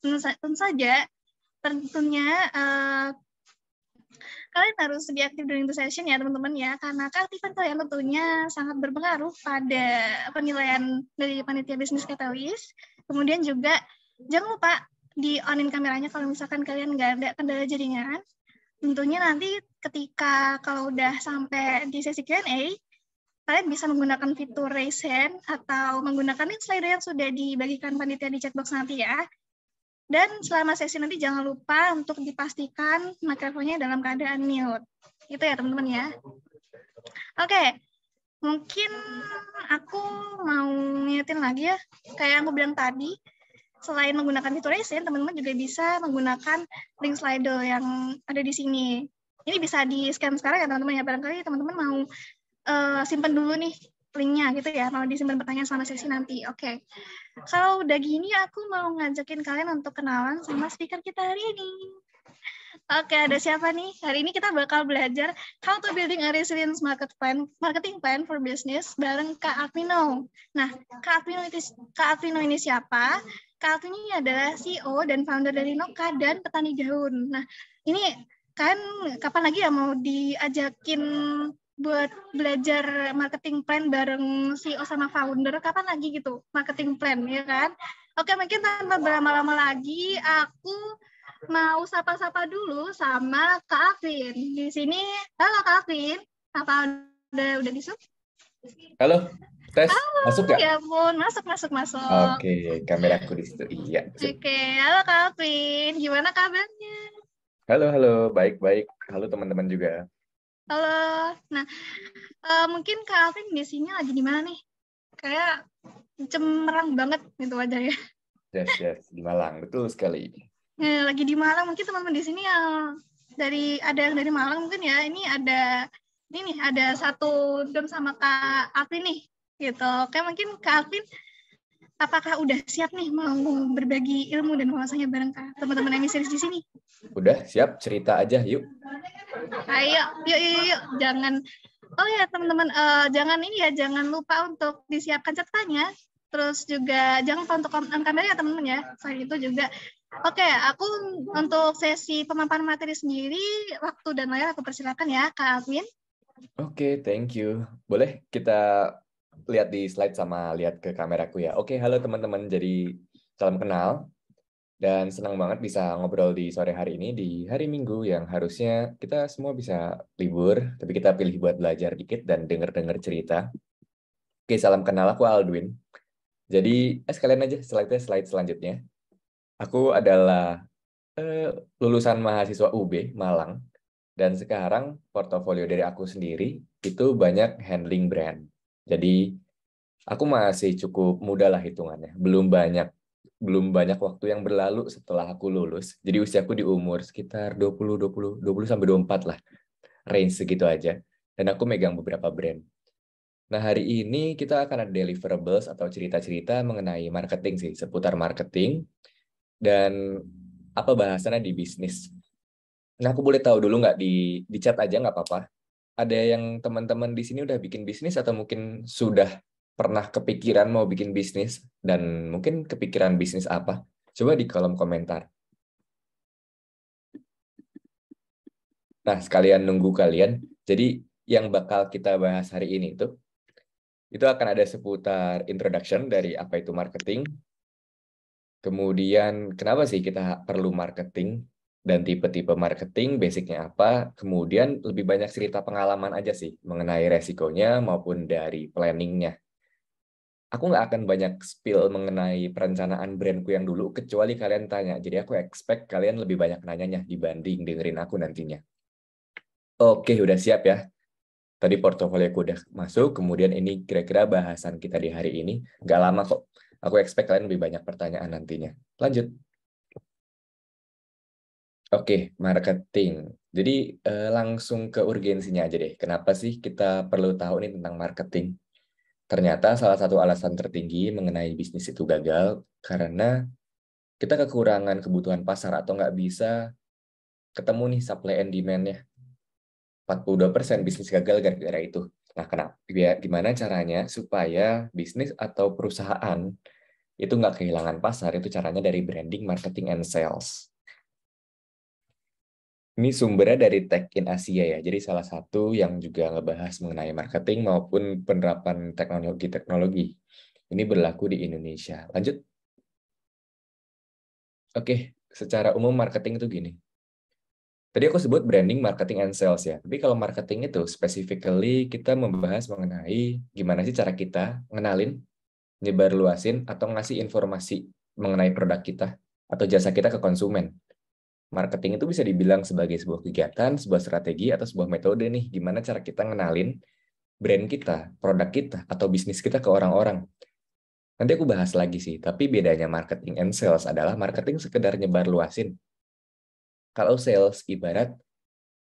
tentu saja tentunya kalian harus lebih aktif during the session ya teman-teman ya, karena keaktifan kalian tentunya sangat berpengaruh pada penilaian dari panitia bisnis Catalyst. Kemudian juga jangan lupa di on-in kameranya kalau misalkan kalian nggak ada kendala jaringan. Tentunya nanti ketika kalau udah sampai di sesi Q&A, kalian bisa menggunakan fitur raise hand atau menggunakan link slider yang sudah dibagikan panitia di chatbox nanti ya. Dan selama sesi nanti jangan lupa untuk dipastikan mikrofonnya dalam keadaan mute. Itu ya teman-teman ya. Oke, mungkin aku mau ngingetin lagi ya. Kayak yang aku bilang tadi, selain menggunakan fitur raise hand, teman-teman juga bisa menggunakan link slider yang ada di sini. Ini bisa di-scan sekarang ya teman-teman ya. Barangkali teman-teman mau simpan dulu nih linknya gitu ya, mau disimpan pertanyaan selama sesi nanti. Oke. Kalau udah gini, aku mau ngajakin kalian untuk kenalan sama speaker kita hari ini. Oke, ada siapa nih? Hari ini kita bakal belajar how to building a resilience marketing plan for business bareng Kak Alvino. Nah, Kak Alvino ini siapa? Kak Alvino ini adalah CEO dan founder dari Noka dan Petani Daun. Nah, ini kan kapan lagi ya mau diajakin buat belajar marketing plan bareng CEO sama founder, kapan lagi gitu marketing plan, ya kan? Oke, mungkin tanpa berlama-lama lagi, aku mau sapa-sapa dulu sama Kak Alvin. Di sini, halo Kak Alvin, apa udah disuk? Halo, tes, Halo, masuk nggak? ya ampun, masuk. Oke, kameraku di situ. Iya, masuk. Oke, halo Kak Alvin, gimana kabarnya? Halo, baik-baik. Halo teman-teman juga. Halo, nah mungkin Kak Alvin di sini lagi di mana nih? Kayak cemerlang banget gitu wajahnya. Yes, di Malang, betul sekali. Lagi di Malang, mungkin teman-teman di sini yang ada yang dari Malang mungkin ya. Ini ada satu jam sama Kak Alvin nih, gitu. Oke, mungkin Kak Alvin, apakah udah siap nih mau berbagi ilmu dan wawasannya bareng teman-teman emisaris di sini? Udah, siap? Cerita aja, yuk. Ayo, yuk. Oh ya teman-teman, jangan lupa untuk disiapkan catatannya. Terus juga jangan lupa untuk on kamera ya teman-teman ya. Selain itu juga, oke, aku untuk sesi pemaparan materi sendiri, waktu dan layar aku persilakan ya Kak Alvin. Oke, thank you. Boleh kita lihat di slide sama lihat ke kameraku ya. Oke, halo teman-teman. Jadi, salam kenal. Dan senang banget bisa ngobrol di sore hari ini, di hari Minggu yang harusnya kita semua bisa libur, tapi kita pilih buat belajar dikit dan denger-denger cerita. Oke, salam kenal, aku Aldwin. Jadi, sekalian aja slide selanjutnya. Aku adalah lulusan mahasiswa UB Malang, dan sekarang portofolio dari aku sendiri itu banyak handling brand. Jadi, aku masih cukup muda lah hitungannya. Belum banyak waktu yang berlalu setelah aku lulus. Jadi usiaku di umur sekitar 20 sampai 24 lah. Range segitu aja. Dan aku megang beberapa brand. Nah, hari ini kita akan ada deliverables atau cerita-cerita mengenai marketing sih, seputar marketing dan apa bahasannya di bisnis. Nah, aku boleh tahu dulu nggak di chat aja nggak apa-apa. Ada yang teman-teman di sini udah bikin bisnis atau mungkin sudah pernah kepikiran mau bikin bisnis dan mungkin kepikiran bisnis apa? Coba di kolom komentar. Nah, sekalian nunggu kalian. Jadi yang bakal kita bahas hari ini itu akan ada seputar introduction dari apa itu marketing. Kemudian kenapa sih kita perlu marketing dan tipe-tipe marketing, basicnya apa. Kemudian lebih banyak cerita pengalaman aja sih mengenai resikonya maupun dari planningnya. Aku nggak akan banyak spill mengenai perencanaan brandku yang dulu, kecuali kalian tanya. Jadi aku expect kalian lebih banyak nanyanya dibanding dengerin aku nantinya. Oke, udah siap ya? Tadi portofolio aku udah masuk, kemudian ini kira-kira bahasan kita di hari ini. Nggak lama kok. Aku expect kalian lebih banyak pertanyaan nantinya. Lanjut. Oke, marketing. Jadi langsung ke urgensinya aja deh. Kenapa sih kita perlu tahu nih tentang marketing? Ternyata salah satu alasan tertinggi mengenai bisnis itu gagal karena kita kekurangan kebutuhan pasar atau nggak bisa ketemu nih supply and demand-nya. 42% bisnis gagal gara-gara itu. Nah, gimana caranya supaya bisnis atau perusahaan itu nggak kehilangan pasar, itu caranya dari branding, marketing, and sales. Ini sumbernya dari Tech in Asia ya, jadi salah satu yang juga ngebahas mengenai marketing maupun penerapan teknologi-teknologi. Ini berlaku di Indonesia. Lanjut. Oke, secara umum marketing itu gini. Tadi aku sebut branding, marketing, and sales ya. Tapi kalau marketing itu specifically kita membahas mengenai gimana sih cara kita ngenalin, nyebar luasin, atau ngasih informasi mengenai produk kita atau jasa kita ke konsumen. Marketing itu bisa dibilang sebagai sebuah kegiatan, sebuah strategi, atau sebuah metode nih, gimana cara kita ngenalin brand kita, produk kita, atau bisnis kita ke orang-orang. Nanti aku bahas lagi sih, tapi bedanya marketing and sales adalah marketing sekedar nyebar luasin. Kalau sales ibarat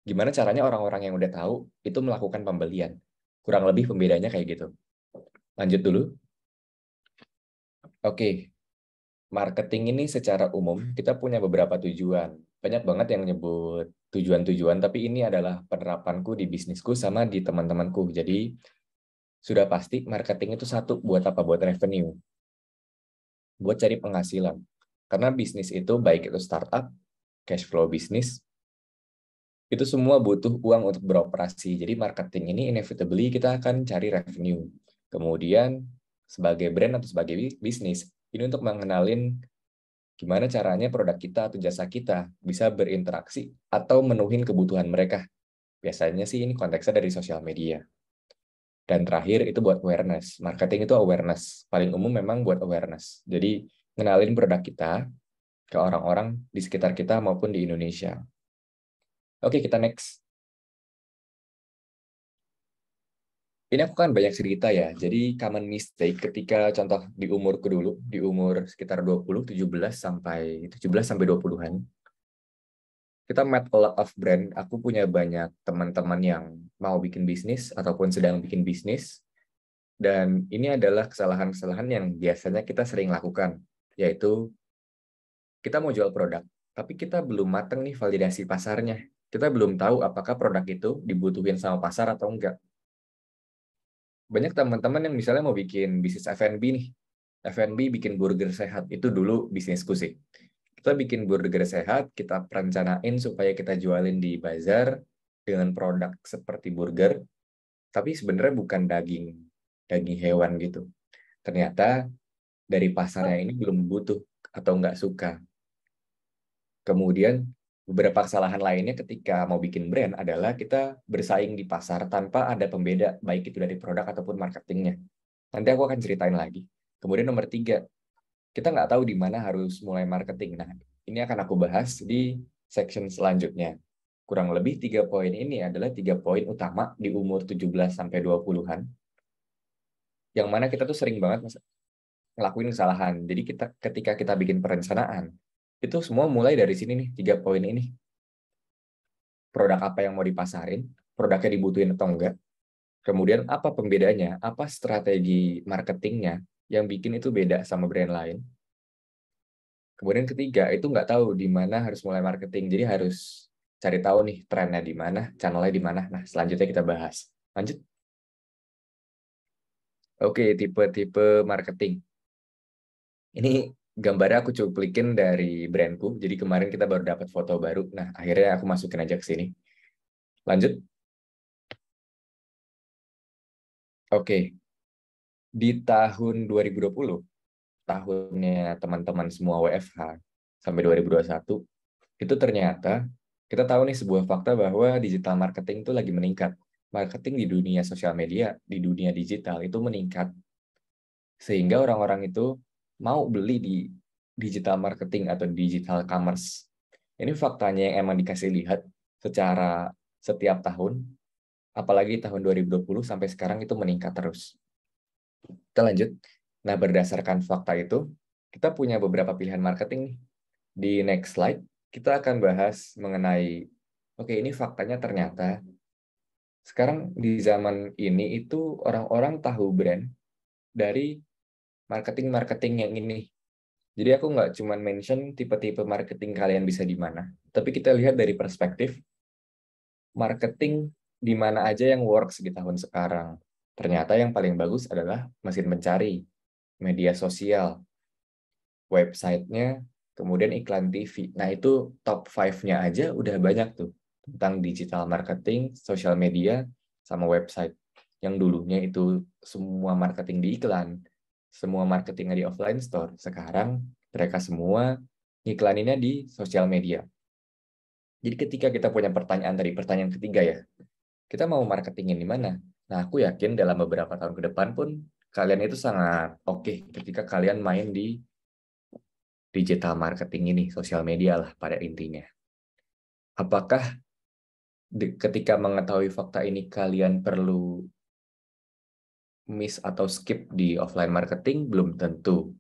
gimana caranya orang-orang yang udah tahu itu melakukan pembelian. Kurang lebih pembedanya kayak gitu. Lanjut dulu. Oke, marketing ini secara umum kita punya beberapa tujuan. Banyak banget yang nyebut tujuan-tujuan, tapi ini adalah penerapanku di bisnisku sama di teman-temanku. Jadi sudah pasti marketing itu satu, buat apa? Buat revenue. Buat cari penghasilan. Karena bisnis itu, baik itu startup, cash flow bisnis, itu semua butuh uang untuk beroperasi. Jadi marketing ini inevitably kita akan cari revenue. Kemudian sebagai brand atau sebagai bisnis, ini untuk mengenalin gimana caranya produk kita atau jasa kita bisa berinteraksi atau menuhin kebutuhan mereka. Biasanya sih ini konteksnya dari sosial media. Dan terakhir itu buat awareness. Marketing itu awareness. Paling umum memang buat awareness. Jadi ngenalin produk kita ke orang-orang di sekitar kita maupun di Indonesia. Oke, kita next. Ini aku kan banyak cerita ya, jadi common mistake ketika contoh di umurku dulu, di umur sekitar 20, 17 sampai 20-an, kita met a lot of brand. Aku punya banyak teman-teman yang mau bikin bisnis ataupun sedang bikin bisnis, dan ini adalah kesalahan-kesalahan yang biasanya kita sering lakukan, yaitu kita mau jual produk, tapi kita belum mateng nih validasi pasarnya. Kita belum tahu apakah produk itu dibutuhin sama pasar atau enggak. Banyak teman-teman yang misalnya mau bikin bisnis F&B nih. F&B bikin burger sehat. Itu dulu bisnisku sih. Kita bikin burger sehat, kita perencanain supaya kita jualin di bazar dengan produk seperti burger, tapi sebenarnya bukan daging hewan gitu. Ternyata dari pasarnya ini belum butuh atau nggak suka. Kemudian beberapa kesalahan lainnya ketika mau bikin brand adalah kita bersaing di pasar tanpa ada pembeda, baik itu dari produk ataupun marketingnya. Nanti aku akan ceritain lagi. Kemudian nomor 3, kita nggak tahu di mana harus mulai marketing. Nah, ini akan aku bahas di section selanjutnya. Kurang lebih 3 poin ini adalah 3 poin utama di umur 17-20-an, yang mana kita tuh sering banget ngelakuin kesalahan. Jadi ketika kita bikin perencanaan, itu semua mulai dari sini nih, 3 poin ini. Produk apa yang mau dipasarin, produknya dibutuhin atau enggak, kemudian apa pembedanya, apa strategi marketingnya yang bikin itu beda sama brand lain. Kemudian ketiga, itu nggak tahu di mana harus mulai marketing, jadi harus cari tahu nih trennya di mana, channelnya di mana. Nah, selanjutnya kita bahas. Lanjut. Oke, tipe-tipe marketing. Ini gambarnya aku cuplikin dari brandku, jadi kemarin kita baru dapat foto baru. Nah, akhirnya aku masukin aja ke sini. Lanjut. Oke, di tahun 2020, tahunnya teman-teman semua WFH, sampai 2021, itu ternyata kita tahu nih sebuah fakta bahwa digital marketing itu lagi meningkat. Marketing di dunia sosial media, di dunia digital itu meningkat. Sehingga orang-orang itu mau beli di digital marketing atau digital commerce. Ini faktanya yang emang dikasih lihat secara setiap tahun, apalagi tahun 2020 sampai sekarang itu meningkat terus. Kita lanjut. Nah, berdasarkan fakta itu, kita punya beberapa pilihan marketing nih. Di next slide, kita akan bahas mengenai, oke, ini faktanya ternyata sekarang di zaman ini itu orang-orang tahu brand dari marketing-marketing yang ini. Jadi aku nggak cuma mention tipe-tipe marketing kalian bisa di mana, tapi kita lihat dari perspektif marketing di mana aja yang works di tahun sekarang. Ternyata yang paling bagus adalah mesin pencari, media sosial, websitenya, kemudian iklan TV. Nah, itu top 5-nya aja udah banyak tuh tentang digital marketing, social media, sama website. Yang dulunya itu semua marketing di iklan, semua marketingnya di offline store. Sekarang mereka semua iklaninnya di sosial media. Jadi ketika kita punya pertanyaan tadi, pertanyaan ketiga ya, kita mau marketingin di mana? Nah, aku yakin dalam beberapa tahun ke depan pun kalian itu sangat oke ketika kalian main di digital marketing ini, sosial media lah pada intinya. Apakah ketika mengetahui fakta ini kalian perlu miss atau skip di offline marketing? Belum tentu.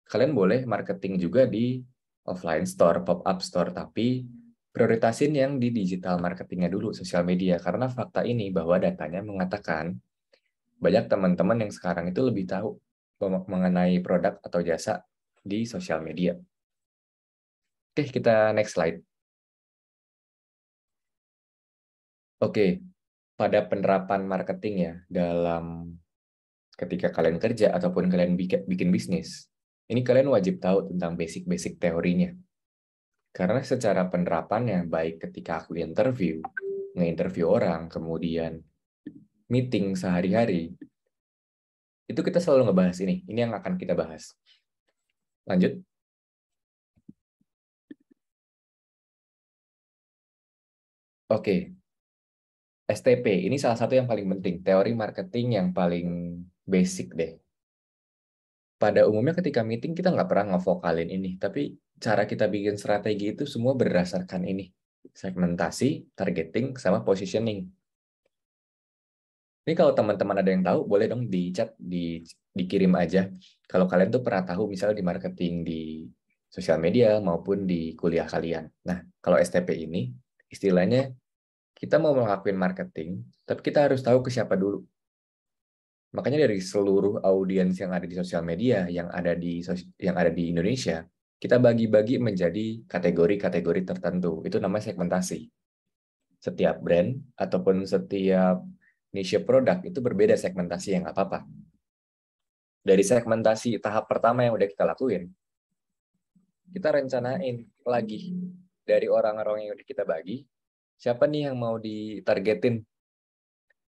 Kalian boleh marketing juga di offline store, pop-up store, tapi prioritasin yang di digital marketingnya dulu, sosial media. Karena fakta ini bahwa datanya mengatakan banyak teman-teman yang sekarang itu lebih tahu mengenai produk atau jasa di sosial media. Oke, kita next slide. Oke, pada penerapan marketing ya, dalam ketika kalian kerja ataupun kalian bikin bisnis, ini kalian wajib tahu tentang basic-basic teorinya. Karena secara penerapannya, baik ketika aku interview, nge-interview orang, kemudian meeting sehari-hari, itu kita selalu ngebahas ini. Ini yang akan kita bahas. Lanjut. Oke, STP, ini salah satu yang paling penting, teori marketing yang paling basic deh. Pada umumnya ketika meeting kita nggak pernah ngevokalin ini, tapi cara kita bikin strategi itu semua berdasarkan ini. Segmentasi, targeting, sama positioning. Ini kalau teman-teman ada yang tahu, boleh dong di chat, dikirim aja. Kalau kalian tuh pernah tahu misalnya di marketing di sosial media maupun di kuliah kalian. Nah, kalau STP ini, istilahnya kita mau ngelakuin marketing, tapi kita harus tahu ke siapa dulu. Makanya dari seluruh audiens yang ada di sosial media, yang ada di Indonesia, kita bagi-bagi menjadi kategori-kategori tertentu. Itu namanya segmentasi. Setiap brand ataupun setiap niche produk itu berbeda segmentasi, yang nggak apa-apa. Dari segmentasi tahap pertama yang udah kita lakuin, kita rencanain lagi dari orang-orang yang udah kita bagi, siapa nih yang mau ditargetin.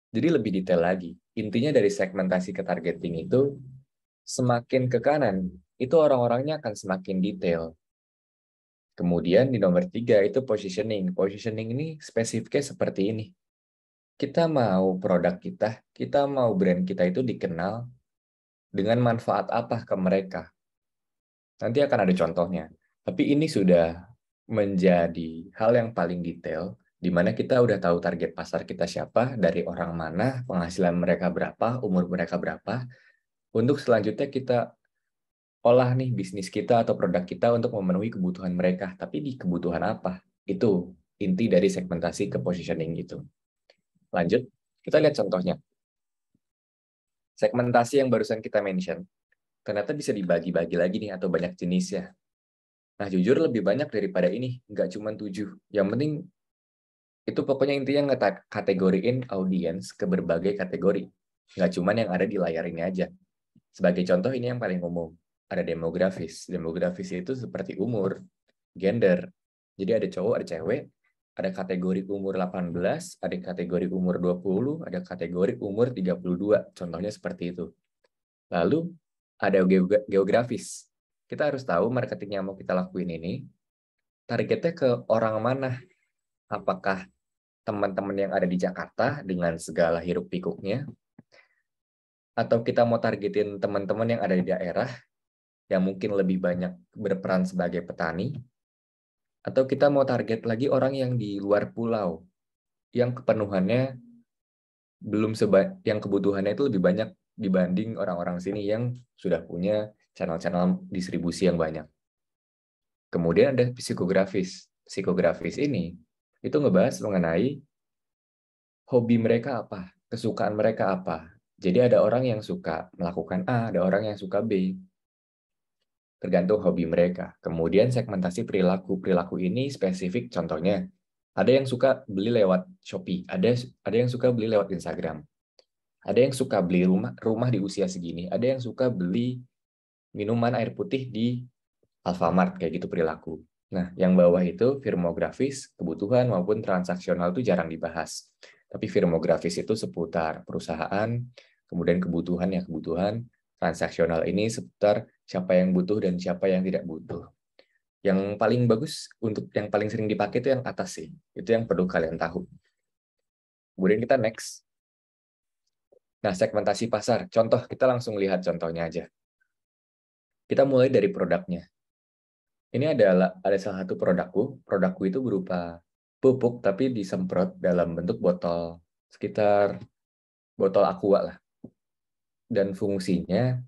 Jadi lebih detail lagi. Intinya dari segmentasi ke targeting itu, semakin ke kanan, itu orang-orangnya akan semakin detail. Kemudian di nomor 3 itu positioning. Positioning ini spesifiknya seperti ini. Kita mau produk kita mau brand kita itu dikenal dengan manfaat apa ke mereka. Nanti akan ada contohnya. Tapi ini sudah menjadi hal yang paling detail, di mana kita udah tahu target pasar kita siapa, dari orang mana, penghasilan mereka berapa, umur mereka berapa. Untuk selanjutnya kita olah nih bisnis kita atau produk kita untuk memenuhi kebutuhan mereka. Tapi di kebutuhan apa? Itu inti dari segmentasi ke positioning itu. Lanjut, kita lihat contohnya. Segmentasi yang barusan kita mention, ternyata bisa dibagi-bagi lagi nih atau banyak jenisnya. Nah, jujur lebih banyak daripada ini, nggak cuma 7. Yang penting itu pokoknya intinya kategoriin audiens ke berbagai kategori. Nggak cuma yang ada di layar ini aja. Sebagai contoh ini yang paling umum. Ada demografis. Demografis itu seperti umur, gender. Jadi ada cowok, ada cewek, ada kategori umur 18, ada kategori umur 20, ada kategori umur 32. Contohnya seperti itu. Lalu ada geografis. Kita harus tahu marketing yang mau kita lakuin ini, targetnya ke orang mana. Apakah teman-teman yang ada di Jakarta dengan segala hiruk pikuknya, atau kita mau targetin teman-teman yang ada di daerah yang mungkin lebih banyak berperan sebagai petani, atau kita mau target lagi orang yang di luar pulau yang kepenuhannya yang kebutuhannya itu lebih banyak dibanding orang-orang sini yang sudah punya channel-channel distribusi yang banyak. Kemudian ada psikografis. Psikografis ini itu ngebahas mengenai hobi mereka apa, kesukaan mereka apa. Jadi ada orang yang suka melakukan A, ada orang yang suka B. Tergantung hobi mereka. Kemudian segmentasi perilaku. Perilaku ini spesifik, contohnya ada yang suka beli lewat Shopee, ada yang suka beli lewat Instagram. Ada yang suka beli rumah di usia segini, ada yang suka beli minuman air putih di Alfamart, kayak gitu perilaku. Nah, yang bawah itu firmografis, kebutuhan maupun transaksional itu jarang dibahas. Tapi firmografis itu seputar perusahaan, kemudian kebutuhan ya kebutuhan, transaksional ini seputar siapa yang butuh dan siapa yang tidak butuh. Yang paling bagus untuk yang paling sering dipakai itu yang atas sih. Itu yang perlu kalian tahu. Kemudian kita next. Nah, segmentasi pasar. Contoh, kita langsung lihat contohnya aja. Kita mulai dari produknya. Ini ada salah satu produkku. Produkku itu berupa pupuk, tapi disemprot dalam bentuk botol, sekitar botol aqua lah. Dan fungsinya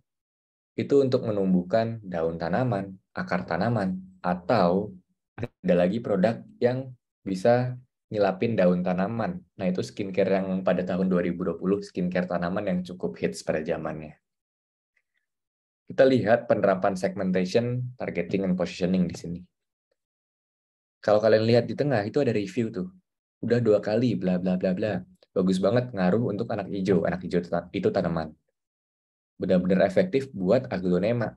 itu untuk menumbuhkan daun tanaman, akar tanaman, atau ada lagi produk yang bisa nyelapin daun tanaman. Nah, itu skincare yang pada tahun 2020, skincare tanaman yang cukup hits pada zamannya. Kita lihat penerapan segmentation, targeting, and positioning di sini. Kalau kalian lihat di tengah, itu ada review tuh. Udah 2 kali, bla bla bla bla. Bagus banget ngaruh untuk anak hijau. Anak hijau itu tanaman. Benar-benar efektif buat aglonema.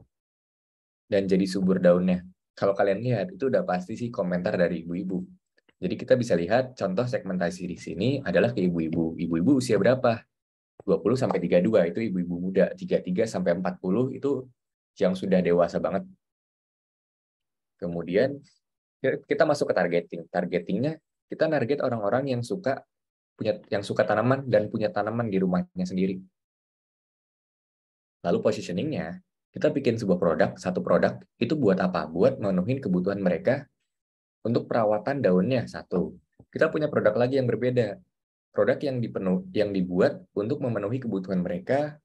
Dan jadi subur daunnya. Kalau kalian lihat, itu udah pasti sih komentar dari ibu-ibu. Jadi kita bisa lihat contoh segmentasi di sini adalah ke ibu-ibu. Ibu-ibu usia berapa? 20-32 itu ibu-ibu muda. 33-40 itu yang sudah dewasa banget. Kemudian kita masuk ke targeting. Targetingnya kita target orang-orang yang suka tanaman dan punya tanaman di rumahnya sendiri. Lalu positioningnya, kita bikin satu produk itu buat apa? Buat memenuhi kebutuhan mereka untuk perawatan daunnya satu. Kita punya produk lagi yang berbeda. Produk yang dibuat untuk memenuhi kebutuhan mereka,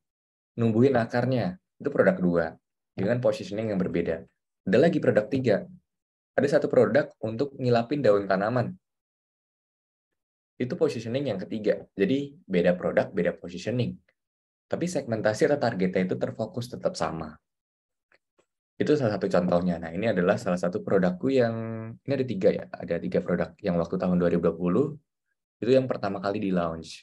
numbuhin akarnya. Itu produk 2 dengan positioning yang berbeda. Ada lagi produk 3. Ada satu produk untuk ngilapin daun tanaman. Itu positioning yang ketiga. Jadi beda produk, beda positioning. Tapi segmentasi atau targetnya itu terfokus tetap sama. Itu salah satu contohnya. Nah, ini adalah salah satu produkku yang, ini ada 3 ya, ada 3 produk yang waktu tahun 2020, itu yang pertama kali di launch.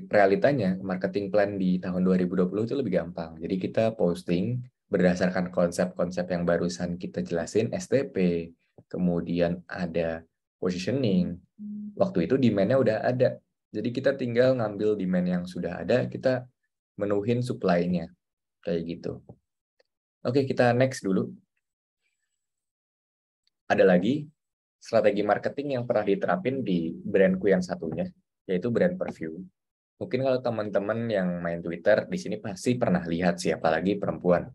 Realitanya, marketing plan di tahun 2020 itu lebih gampang. Jadi kita posting berdasarkan konsep-konsep yang barusan kita jelasin, STP, kemudian ada positioning. Waktu itu demand-nya udah ada. Jadi kita tinggal ngambil demand yang sudah ada, kita menuhin supply-nya. Kayak gitu. Oke, kita next dulu. Ada lagi strategi marketing yang pernah diterapin di brandku yang satunya, yaitu brand perfume. Mungkin kalau teman-teman yang main Twitter, di sini pasti pernah lihat sih, apalagi perempuan.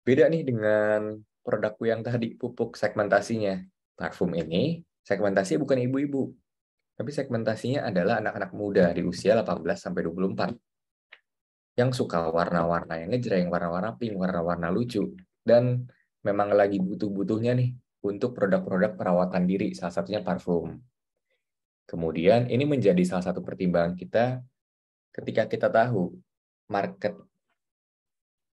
Beda nih dengan produkku yang tadi, pupuk segmentasinya. Parfum ini, segmentasinya bukan ibu-ibu, tapi segmentasinya adalah anak-anak muda di usia 18-24. Yang suka warna-warna yang ngejreng, warna-warna pink, warna-warna lucu. Dan memang lagi butuh-butuhnya nih untuk produk-produk perawatan diri, salah satunya parfum. Kemudian ini menjadi salah satu pertimbangan kita ketika kita tahu market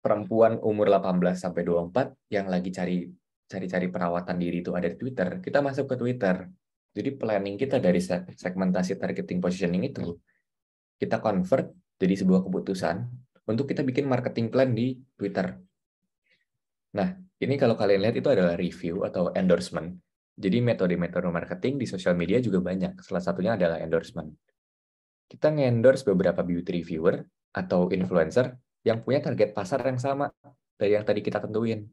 perempuan umur 18-24 yang lagi cari perawatan diri itu ada di Twitter, kita masuk ke Twitter. Jadi planning kita dari segmentasi targeting positioning itu, kita convert jadi sebuah keputusan untuk kita bikin marketing plan di Twitter. Nah, ini kalau kalian lihat itu adalah review atau endorsement. Jadi metode-metode marketing di sosial media juga banyak. Salah satunya adalah endorsement. Kita nge-endorse beberapa beauty reviewer atau influencer yang punya target pasar yang sama dari yang tadi kita tentuin.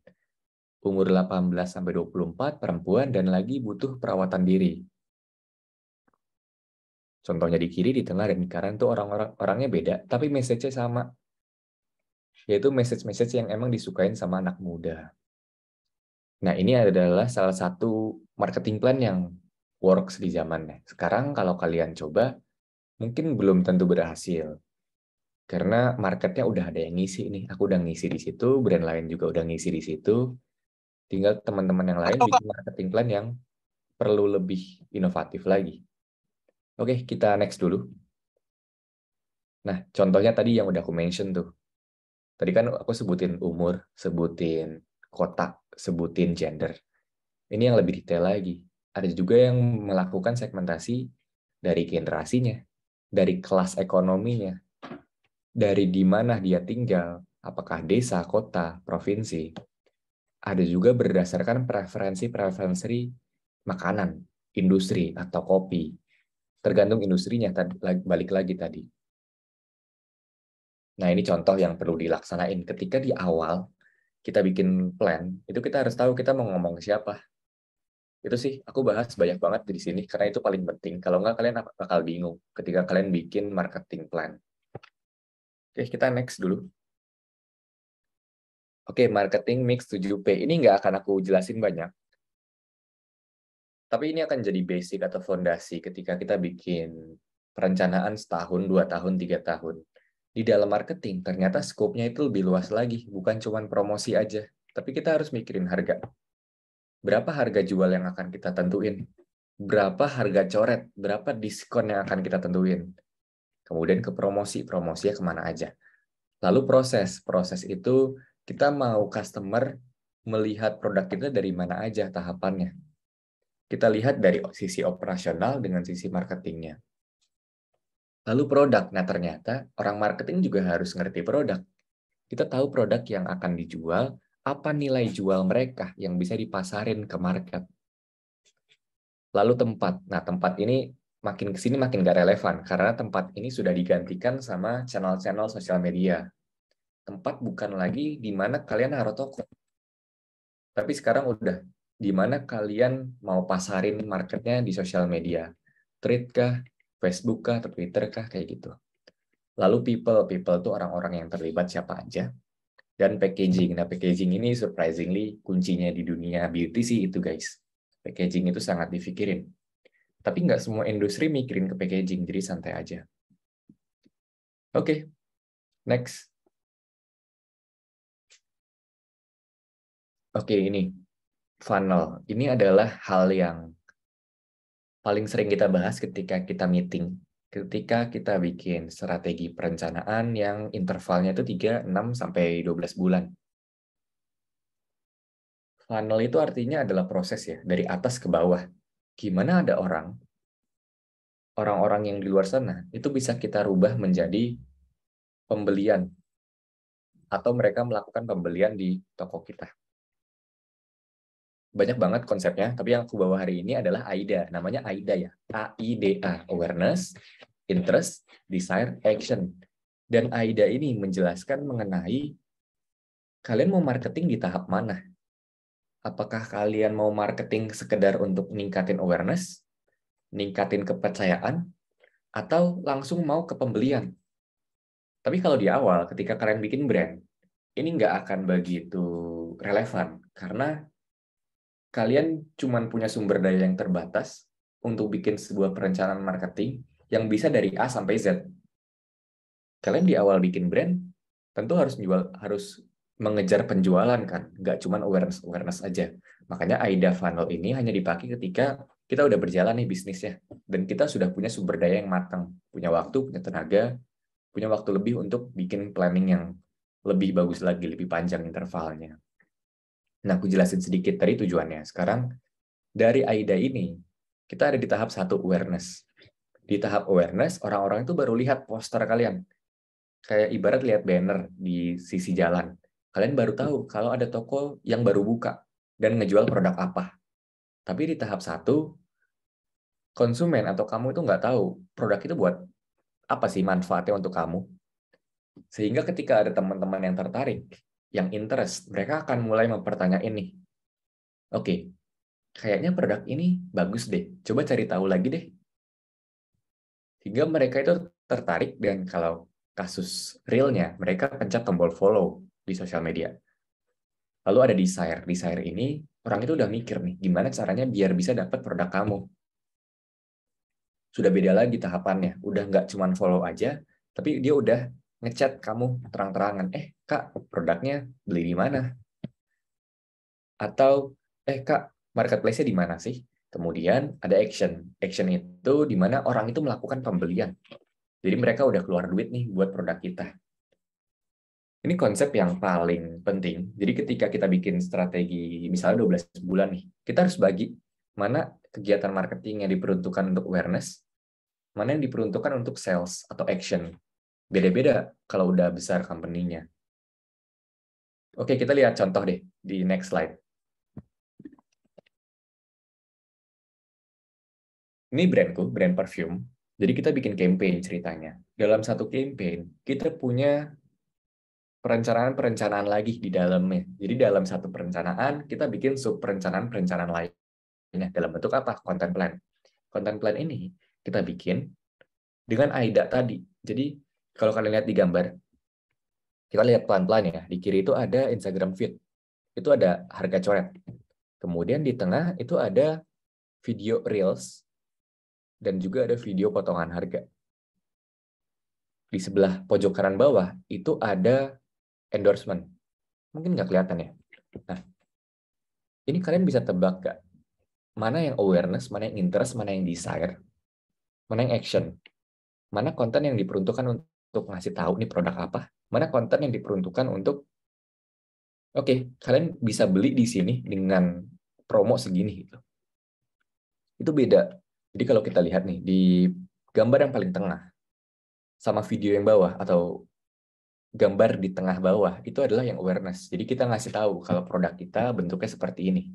Umur 18-24, perempuan, dan lagi butuh perawatan diri. Contohnya di kiri, di tengah, dan di kanan tuh orangnya beda, tapi message-nya sama. Yaitu message-message yang emang disukain sama anak muda. Nah, ini adalah salah satu marketing plan yang works di zamannya. Sekarang kalau kalian coba, mungkin belum tentu berhasil. Karena marketnya udah ada yang ngisi nih. Aku udah ngisi di situ, brand lain juga udah ngisi di situ. Tinggal teman-teman yang lain bikin marketing plan yang perlu lebih inovatif lagi. Oke, kita next dulu. Nah, contohnya tadi yang udah aku mention tuh. Tadi kan aku sebutin umur, sebutin kota, sebutin gender. Ini yang lebih detail lagi. Ada juga yang melakukan segmentasi dari generasinya, dari kelas ekonominya. dari di mana dia tinggal, apakah desa, kota, provinsi. Ada juga berdasarkan preferensi makanan, industri, atau kopi. Tergantung industrinya, balik lagi tadi. Nah, ini contoh yang perlu dilaksanain. Ketika di awal kita bikin plan, itu kita harus tahu kita mau ngomong ke siapa. Itu sih, aku bahas banyak banget di sini, karena itu paling penting. Kalau nggak, kalian bakal bingung ketika kalian bikin marketing plan. Oke, kita next dulu. Oke, marketing mix 7P. Ini nggak akan aku jelasin banyak. Tapi ini akan jadi basic atau fondasi ketika kita bikin perencanaan setahun, 2 tahun, 3 tahun. Di dalam marketing, ternyata skopnya itu lebih luas lagi. Bukan cuma promosi aja. Tapi kita harus mikirin harga. Berapa harga jual yang akan kita tentuin? Berapa harga coret? Berapa diskon yang akan kita tentuin? Kemudian ke promosi. Promosinya kemana aja? Lalu proses itu kita mau customer melihat produk kita dari mana aja tahapannya. Kita lihat dari sisi operasional dengan sisi marketingnya. Lalu produk, nah ternyata orang marketing juga harus ngerti produk. Kita tahu produk yang akan dijual, apa nilai jual mereka yang bisa dipasarin ke market. Lalu tempat, nah tempat ini makin kesini makin gak relevan, karena tempat ini sudah digantikan sama channel-channel sosial media. Tempat bukan lagi di mana kalian naruh toko. Tapi sekarang udah di mana kalian mau pasarin marketnya di sosial media. Thread kah, Facebook kah, Twitter kah, kayak gitu. Lalu people itu orang-orang yang terlibat siapa aja. Dan packaging. Nah, packaging ini surprisingly kuncinya di dunia beauty sih itu, guys. Packaging itu sangat dipikirin. Tapi nggak semua industri mikirin ke packaging, jadi santai aja. Oke, next. Oke, ini funnel. Ini adalah hal yang paling sering kita bahas ketika kita meeting. Ketika kita bikin strategi perencanaan yang intervalnya itu 3, 6, sampai 12 bulan. Funnel itu artinya adalah proses ya, dari atas ke bawah. Gimana ada orang-orang yang di luar sana, itu bisa kita rubah menjadi pembelian. Atau mereka melakukan pembelian di toko kita. Banyak banget konsepnya, tapi yang aku bawa hari ini adalah AIDA. Namanya AIDA ya, AIDA, Awareness, Interest, Desire, Action. Dan AIDA ini menjelaskan mengenai kalian mau marketing di tahap mana. Apakah kalian mau marketing sekedar untuk ningkatin awareness, ningkatin kepercayaan, atau langsung mau ke pembelian. Tapi kalau di awal, ketika kalian bikin brand, ini nggak akan begitu relevan, karena kalian cuma punya sumber daya yang terbatas untuk bikin sebuah perencanaan marketing yang bisa dari A sampai Z. Kalian di awal bikin brand, tentu harus mengejar penjualan kan, nggak cuma awareness aja. Makanya AIDA funnel ini hanya dipakai ketika kita udah berjalan nih bisnisnya, dan kita sudah punya sumber daya yang matang, punya waktu, punya tenaga, punya waktu lebih untuk bikin planning yang lebih bagus lagi, lebih panjang intervalnya. Nah, aku jelasin sedikit tadi tujuannya. Sekarang, dari AIDA ini, kita ada di tahap 1 awareness. Di tahap awareness, orang-orang itu baru lihat poster kalian. Kayak ibarat lihat banner di sisi jalan. Kalian baru tahu kalau ada toko yang baru buka dan ngejual produk apa. Tapi di tahap 1, konsumen atau kamu itu nggak tahu produk itu buat apa sih manfaatnya untuk kamu. Sehingga ketika ada teman-teman yang tertarik, yang interest, mereka akan mulai mempertanyain nih, oke, kayaknya produk ini bagus deh, coba cari tahu lagi deh. Hingga mereka itu tertarik, dan kalau kasus realnya, mereka pencet tombol follow di sosial media. Lalu ada desire. Desire ini, orang itu udah mikir nih, gimana caranya biar bisa dapat produk kamu. Sudah beda lagi tahapannya, udah nggak cuma follow aja, tapi dia udah ngechat kamu terang-terangan, Kak, produknya beli di mana? Atau, Kak, marketplace-nya di mana sih? Kemudian ada action. Action itu di mana orang itu melakukan pembelian. Jadi mereka udah keluar duit nih buat produk kita. Ini konsep yang paling penting. Jadi ketika kita bikin strategi, misalnya 12 bulan nih, kita harus bagi mana kegiatan marketing yang diperuntukkan untuk awareness, mana yang diperuntukkan untuk sales atau action. Beda-beda kalau udah besar company-nya. Oke, kita lihat contoh deh di next slide. Ini brandku, brand parfum. Jadi kita bikin campaign ceritanya. Dalam satu campaign, kita punya perencanaan-perencanaan lagi di dalamnya. Jadi dalam satu perencanaan, kita bikin sub-perencanaan-perencanaan lainnya. Dalam bentuk apa? Content plan. Content plan ini kita bikin dengan AIDA tadi. Jadi kalau kalian lihat di gambar, kita lihat pelan-pelan ya. Di kiri itu ada Instagram feed. Itu ada harga coret. Kemudian di tengah itu ada video reels, dan juga ada video potongan harga. Di sebelah pojok kanan bawah itu ada endorsement. Mungkin nggak kelihatan ya. Nah, ini kalian bisa tebak nggak? Mana yang awareness, mana yang interest, mana yang desire, mana yang action. Mana konten yang diperuntukkan untuk ngasih tahu nih produk apa, mana konten yang diperuntukkan untuk, oke, kalian bisa beli di sini dengan promo segini. Gitu. Itu beda. Jadi kalau kita lihat nih, di gambar yang paling tengah, sama video yang bawah, atau gambar di tengah bawah, itu adalah yang awareness. Jadi kita ngasih tahu kalau produk kita bentuknya seperti ini.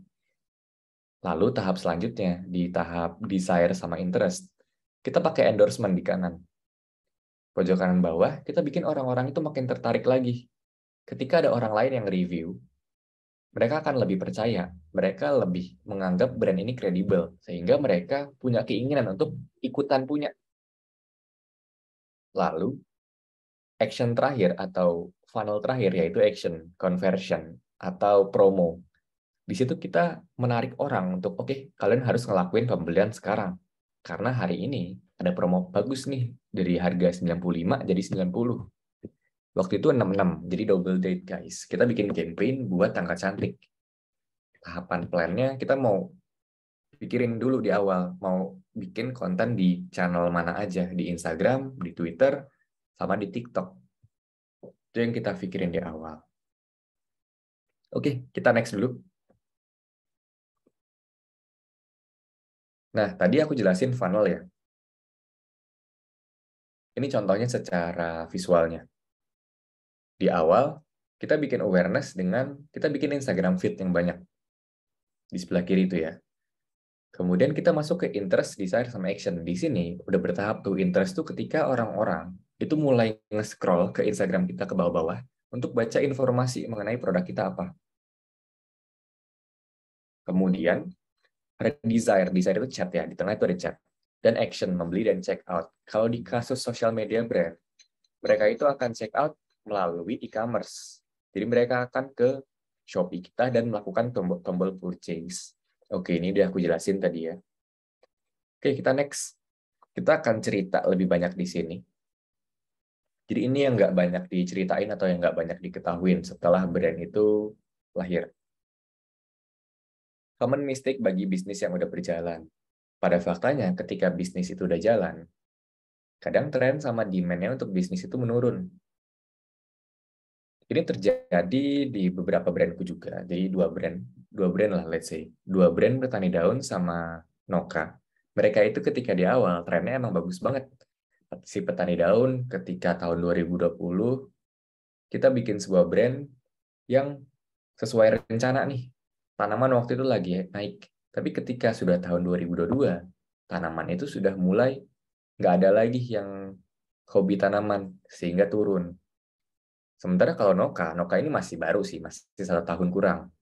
Lalu tahap selanjutnya, di tahap desire sama interest, kita pakai endorsement di kanan. Pojok kanan bawah, kita bikin orang-orang itu makin tertarik lagi. Ketika ada orang lain yang review, mereka akan lebih percaya. Mereka lebih menganggap brand ini kredibel. Sehingga mereka punya keinginan untuk ikutan punya. Lalu, action terakhir atau funnel terakhir yaitu action, conversion, atau promo. Di situ kita menarik orang untuk, oke, kalian harus ngelakuin pembelian sekarang. Karena hari ini ada promo bagus nih, dari harga 95 jadi 90. Waktu itu 66, jadi double date guys. Kita bikin campaign buat tanggal cantik. Tahapan plannya kita mau pikirin dulu di awal, mau bikin konten di channel mana aja, di Instagram, di Twitter, sama di TikTok. Itu yang kita pikirin di awal. Oke, kita next dulu. Nah, tadi aku jelasin funnel ya. Ini contohnya secara visualnya. Di awal, kita bikin awareness dengan kita bikin Instagram feed yang banyak. Di sebelah kiri itu ya. Kemudian kita masuk ke interest, desire, sama action. Di sini udah bertahap tuh. Interest tuh ketika orang-orang itu mulai nge-scroll ke Instagram kita ke bawah-bawah untuk baca informasi mengenai produk kita apa. Kemudian ada desire. Desire itu chat ya. Di tengah itu ada chat. Dan action, membeli dan check out. Kalau di kasus social media brand, mereka itu akan check out melalui e-commerce. Jadi mereka akan ke Shopee kita dan melakukan tombol purchase. Oke, ini udah aku jelasin tadi ya. Oke, kita next. Kita akan cerita lebih banyak di sini. Jadi ini yang nggak banyak diceritain atau yang nggak banyak diketahuin setelah brand itu lahir. Common mistake bagi bisnis yang udah berjalan. Pada faktanya, ketika bisnis itu udah jalan, kadang tren sama demand-nya untuk bisnis itu menurun. Ini terjadi di beberapa brandku juga. Jadi dua brand lah, let's say. Dua brand Petani Daun sama Noka. Mereka itu ketika di awal, trennya emang bagus banget. Si Petani Daun ketika tahun 2020, kita bikin sebuah brand yang sesuai rencana nih. Tanaman waktu itu lagi naik. Tapi ketika sudah tahun 2022, tanaman itu sudah mulai nggak ada lagi yang hobi tanaman, sehingga turun. Sementara kalau Noka ini masih baru sih, masih 1 tahun kurang.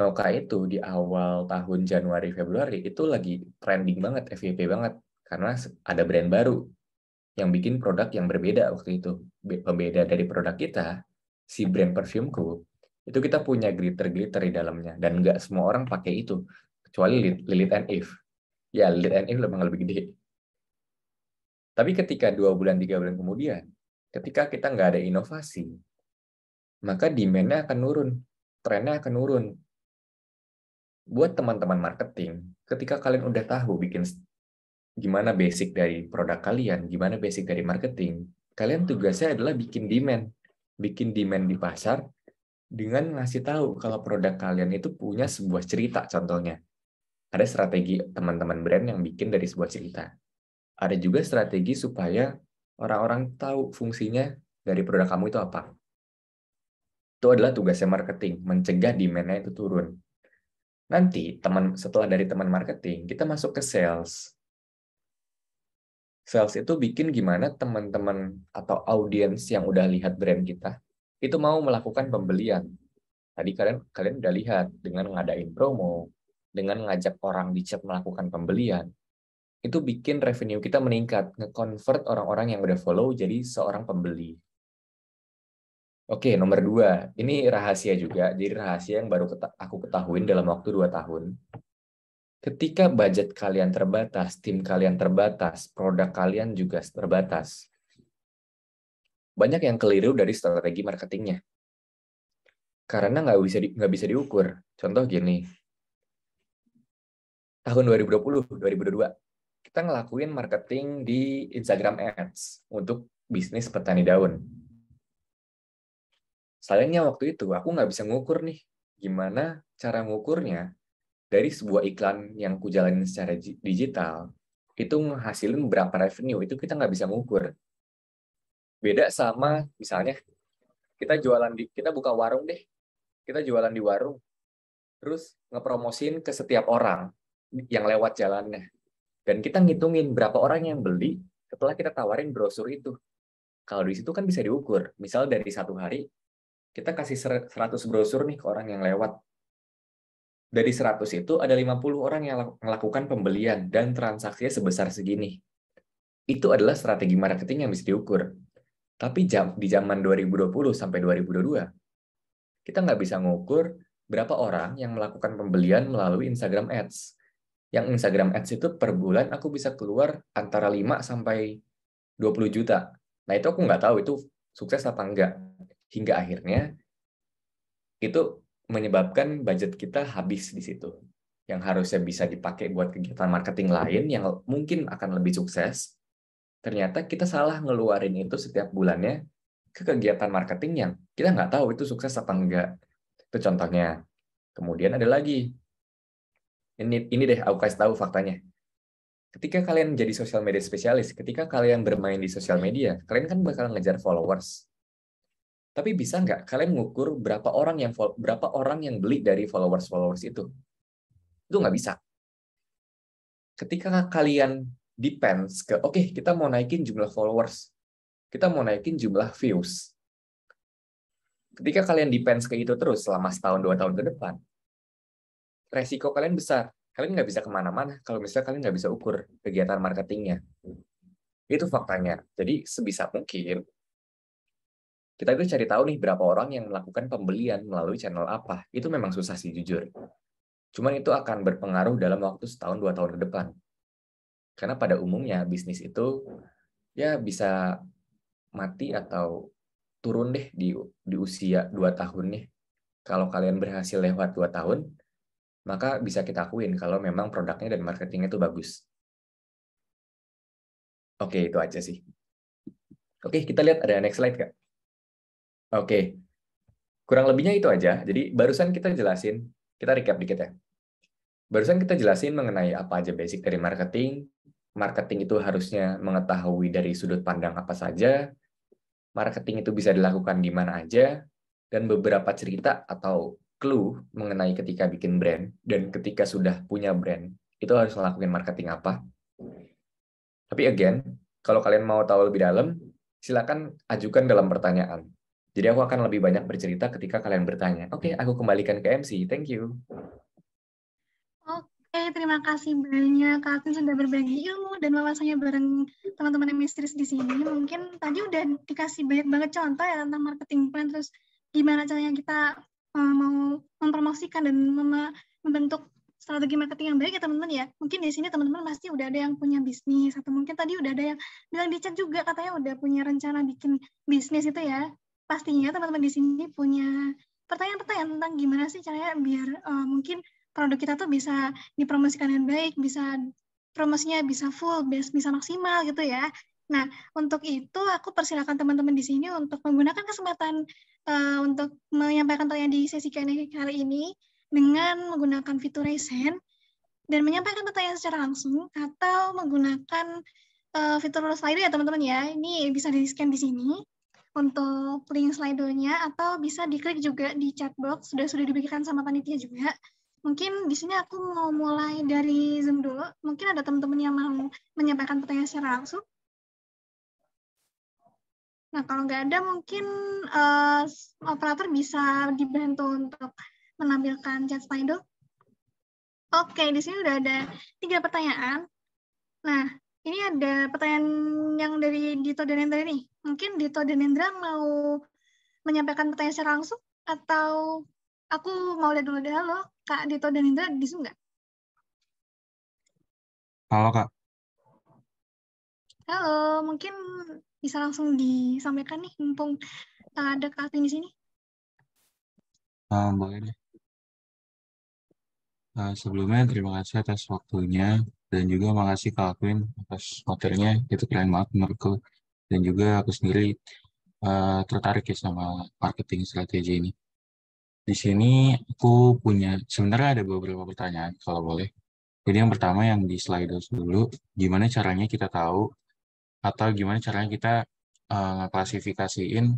Noka itu di awal tahun Januari-Februari itu lagi trending banget, FYP banget. Karena ada brand baru yang bikin produk yang berbeda waktu itu. Pembeda dari produk kita, si brand parfumku, itu kita punya glitter-glitter di dalamnya. Dan nggak semua orang pakai itu, kecuali Lilith and Eve. Ya, Lilith and Eve memang lebih gede. Tapi ketika 2 bulan, 3 bulan kemudian, ketika kita nggak ada inovasi, maka demand-nya akan nurun, trennya akan nurun. Buat teman-teman marketing, ketika kalian udah tahu bikin gimana basic dari produk kalian, gimana basic dari marketing, kalian tugasnya adalah bikin demand di pasar dengan ngasih tahu kalau produk kalian itu punya sebuah cerita contohnya. Ada strategi teman-teman brand yang bikin dari sebuah cerita. Ada juga strategi supaya Orang-orang tahu fungsinya dari produk kamu itu apa. Itu adalah tugasnya marketing, mencegah demand-nya itu turun. Nanti setelah dari teman marketing, kita masuk ke sales. Sales itu bikin gimana teman-teman atau audiens yang udah lihat brand kita itu mau melakukan pembelian. Tadi kalian udah lihat dengan ngadain promo, dengan ngajak orang di chat melakukan pembelian. Itu bikin revenue kita meningkat, nge-convert orang-orang yang udah follow jadi seorang pembeli. Oke, nomor 2. Ini rahasia juga. Jadi rahasia yang baru aku ketahuin dalam waktu 2 tahun. Ketika budget kalian terbatas, tim kalian terbatas, produk kalian juga terbatas. Banyak yang keliru dari strategi marketingnya. Karena nggak bisa diukur. Contoh gini, tahun 2020, 2022, kita ngelakuin marketing di Instagram Ads untuk bisnis petani daun. Sayangnya waktu itu aku nggak bisa ngukur nih, gimana cara ngukurnya dari sebuah iklan yang kujalanin secara digital, itu menghasilin berapa revenue, itu kita nggak bisa ngukur. Beda sama misalnya kita buka warung deh, kita jualan di warung, terus ngepromosin ke setiap orang yang lewat jalannya, dan kita ngitungin berapa orang yang beli setelah kita tawarin brosur itu. Kalau di situ kan bisa diukur, misal dari satu hari kita kasih 100 brosur nih ke orang yang lewat. Dari 100 itu ada 50 orang yang melakukan pembelian dan transaksinya sebesar segini. Itu adalah strategi marketing yang bisa diukur. Tapi di zaman 2020 sampai 2022, kita nggak bisa ngukur berapa orang yang melakukan pembelian melalui Instagram Ads. Yang Instagram Ads itu per bulan aku bisa keluar antara 5 sampai 20 juta. Nah, itu aku nggak tahu itu sukses apa enggak. Hingga akhirnya itu menyebabkan budget kita habis di situ. Yang harusnya bisa dipakai buat kegiatan marketing lain yang mungkin akan lebih sukses, ternyata kita salah ngeluarin itu setiap bulannya ke kegiatan marketing yang kita nggak tahu itu sukses apa enggak. Itu contohnya. Kemudian ada lagi. Ini deh, aku kasih tahu faktanya. Ketika kalian jadi social media spesialis, ketika kalian bermain di sosial media, kalian kan bakal ngejar followers. Tapi bisa nggak kalian ngukur berapa orang yang beli dari followers itu? Itu nggak bisa. Ketika kalian depends ke, oke, kita mau naikin jumlah followers, kita mau naikin jumlah views. Ketika kalian depends ke itu terus selama setahun 2 tahun ke depan, resiko kalian besar. Kalian nggak bisa kemana-mana kalau misalnya kalian nggak bisa ukur kegiatan marketingnya. Itu faktanya. Jadi sebisa mungkin kita itu cari tahu nih berapa orang yang melakukan pembelian melalui channel apa. Itu memang susah sih jujur. Cuman itu akan berpengaruh dalam waktu setahun 2 tahun ke depan. Karena pada umumnya bisnis itu ya bisa mati atau turun deh di usia 2 tahun nih. Kalau kalian berhasil lewat 2 tahun, maka bisa kita akuin kalau memang produknya dan marketingnya itu bagus. Oke, itu aja sih. Oke, kita lihat ada next slide, Kak. Oke, kurang lebihnya itu aja. Jadi barusan kita jelasin, kita recap dikit ya. Barusan kita jelasin mengenai apa aja basic dari marketing. Marketing itu harusnya mengetahui dari sudut pandang apa saja. Marketing itu bisa dilakukan di mana aja. Dan beberapa cerita atau clue mengenai ketika bikin brand. Dan ketika sudah punya brand, itu harus ngelakuin marketing apa. Tapi again, kalau kalian mau tahu lebih dalam, silakan ajukan dalam pertanyaan. Jadi aku akan lebih banyak bercerita ketika kalian bertanya. Oke, aku kembalikan ke MC. Thank you. Oke, terima kasih banyak Kak Alvin sudah berbagi ilmu dan wawasannya bareng teman-teman Mistris di sini. Mungkin tadi udah dikasih banyak banget contoh ya tentang marketing plan, terus gimana caranya kita mau mempromosikan dan membentuk strategi marketing yang baik ya teman-teman ya. Mungkin di sini teman-teman pasti udah ada yang punya bisnis, atau mungkin tadi udah ada yang bilang di chat juga katanya udah punya rencana bikin bisnis itu ya. Pastinya teman-teman di sini punya pertanyaan-pertanyaan tentang gimana sih caranya biar mungkin produk kita tuh bisa dipromosikan dengan baik, bisa promosinya bisa full, bisa maksimal gitu ya. Nah, untuk itu aku persilakan teman-teman di sini untuk menggunakan kesempatan untuk menyampaikan pertanyaan di sesi Q&A kali ini dengan menggunakan fitur raise hand dan menyampaikan pertanyaan secara langsung atau menggunakan fitur Slido ya teman-teman ya. Ini bisa di-scan di sini untuk link Slido-nya, atau bisa diklik juga di chat box, sudah diberikan sama panitia juga. Mungkin di sini aku mau mulai dari Zoom dulu. Mungkin ada teman-teman yang mau menyampaikan pertanyaan secara langsung. Nah, kalau nggak ada, mungkin operator bisa dibantu untuk menampilkan chat Slido. Oke, di sini udah ada 3 pertanyaan. Nah, ini ada pertanyaan yang dari Dito dan Hendra nih. Mungkin Dito dan Hendra mau menyampaikan pertanyaan secara langsung, atau aku mau lihat dulu. Halo, Kak Dito dan Hendra di Zoom nggak? Halo Kak, Halo, mungkin bisa langsung disampaikan nih, mumpung ada Kak Alvin di sini. boleh deh. Sebelumnya terima kasih atas waktunya dan juga makasih Kak Alvin atas materinya, itu keren banget menurutku. Dan juga aku sendiri tertarik ya sama marketing strategi ini. Di sini aku punya, sebenarnya ada beberapa pertanyaan kalau boleh. Jadi yang pertama yang di slide dulu, gimana caranya kita tahu atau gimana caranya kita ngeklasifikasiin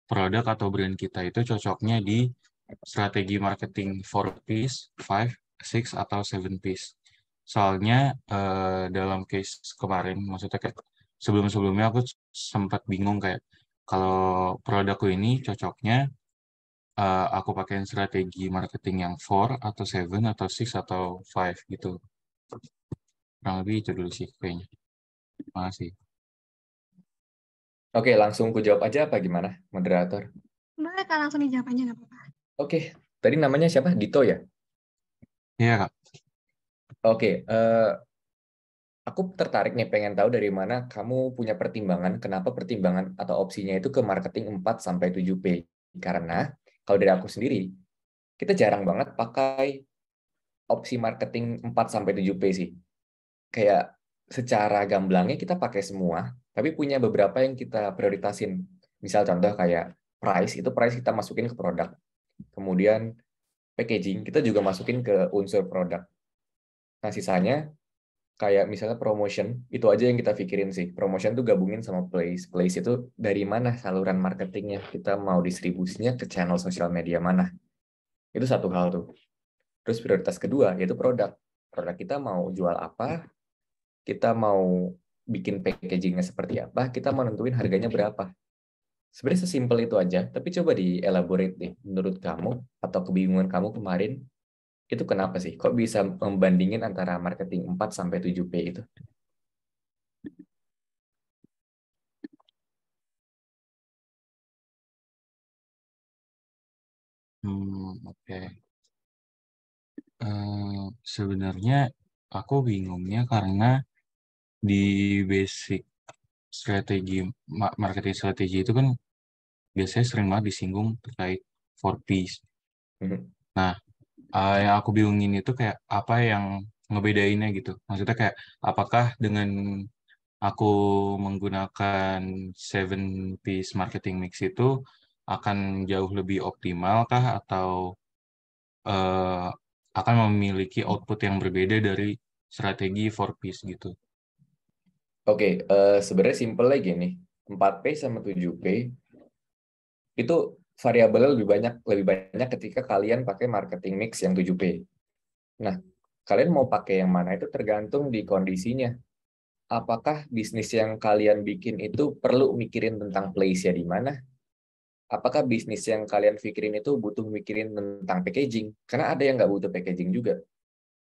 produk atau brand kita itu cocoknya di strategi marketing 4 piece, 5, 6, atau 7 piece. Soalnya dalam case kemarin, maksudnya kayak sebelum-sebelumnya aku sempat bingung kayak kalau produkku ini cocoknya aku pakai strategi marketing yang 4 atau 7 atau 6 atau 5 gitu. Kurang lebih itu dulu sih kayaknya. Terima kasih. Oke, langsung ku jawab aja apa gimana, moderator? Boleh Kak, langsung dijawab aja, nggak apa-apa. Oke, tadi namanya siapa? Dito ya? Iya Kak. Oke, aku tertarik nih pengen tahu dari mana kamu punya pertimbangan, kenapa pertimbangan atau opsinya itu ke marketing 4-7P. Karena kalau dari aku sendiri, kita jarang banget pakai opsi marketing 4-7P sih. Kayak secara gamblangnya kita pakai semua, tapi punya beberapa yang kita prioritasin. Misal contoh kayak price, itu price kita masukin ke produk. Kemudian packaging, kita juga masukin ke unsur produk. Nah, sisanya kayak misalnya promotion, itu aja yang kita pikirin sih. Promotion tuh gabungin sama place. Place itu dari mana saluran marketingnya, kita mau distribusinya ke channel sosial media mana. Itu satu hal tuh. Terus prioritas kedua yaitu produk. Produk kita mau jual apa, kita mau bikin packagingnya seperti apa, kita mau nentuin harganya berapa. Sebenarnya sesimpel itu aja, tapi coba di-elaborate deh. Menurut kamu, atau kebingungan kamu kemarin, itu kenapa sih? Kok bisa membandingin antara marketing 4-7P itu? Oke. Sebenarnya aku bingungnya karena di basic strategi marketing strategi itu kan biasanya sering banget disinggung terkait 4Ps. Mhm. Nah, yang aku bingungin itu kayak apa yang ngebedainnya gitu. Maksudnya kayak apakah dengan aku menggunakan 7 piece marketing mix itu akan jauh lebih optimal kah atau eh, akan memiliki output yang berbeda dari strategi 4 piece gitu. Oke, sebenarnya simpel lagi nih. 4P sama 7P itu variabelnya lebih banyak ketika kalian pakai marketing mix yang 7P. Nah, kalian mau pakai yang mana itu tergantung di kondisinya. Apakah bisnis yang kalian bikin itu perlu mikirin tentang place-nya di mana? Apakah bisnis yang kalian pikirin itu butuh mikirin tentang packaging? Karena ada yang nggak butuh packaging juga.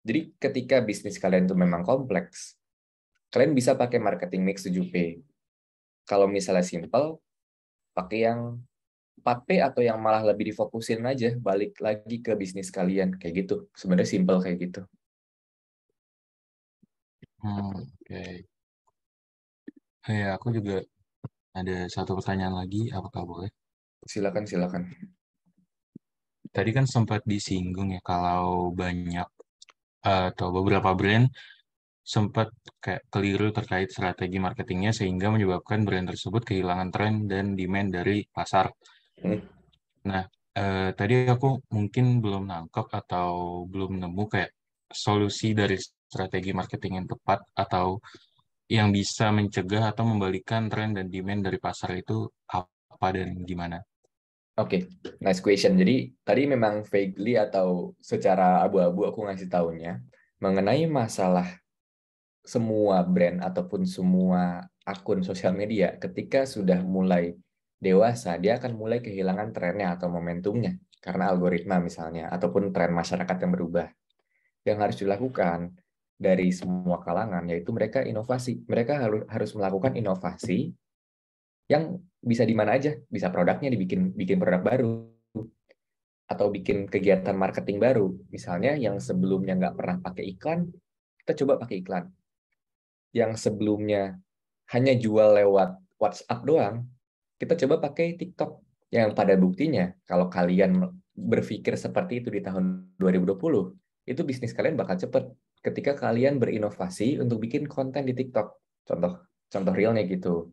Jadi ketika bisnis kalian itu memang kompleks, kalian bisa pakai marketing mix 7P. Kalau misalnya simple, pakai yang 4P atau yang malah lebih difokusin aja, balik lagi ke bisnis kalian. Kayak gitu. Sebenarnya simple kayak gitu. Oke. Aku juga ada satu pertanyaan lagi, apakah boleh? Silakan, silakan. Tadi kan sempat disinggung ya kalau banyak atau beberapa brand sempat kayak keliru terkait strategi marketingnya sehingga menyebabkan brand tersebut kehilangan tren dan demand dari pasar. Hmm. Nah, tadi aku mungkin belum nangkep atau belum nemu kayak solusi dari strategi marketing yang tepat atau yang bisa mencegah atau membalikan tren dan demand dari pasar itu apa dan gimana? Oke, nice question. Jadi tadi memang vaguely atau secara abu-abu aku ngasih taunya mengenai masalah semua brand ataupun semua akun sosial media ketika sudah mulai dewasa, dia akan mulai kehilangan trennya atau momentumnya karena algoritma misalnya ataupun tren masyarakat yang berubah. Yang harus dilakukan dari semua kalangan yaitu mereka inovasi. Mereka harus melakukan inovasi yang bisa di mana aja, bisa produknya bikin produk baru atau bikin kegiatan marketing baru. Misalnya yang sebelumnya nggak pernah pakai iklan, kita coba pakai iklan. Yang sebelumnya hanya jual lewat WhatsApp doang, kita coba pakai TikTok. Yang pada buktinya, kalau kalian berpikir seperti itu di tahun 2020, itu bisnis kalian bakal cepet ketika kalian berinovasi untuk bikin konten di TikTok. Contoh realnya gitu.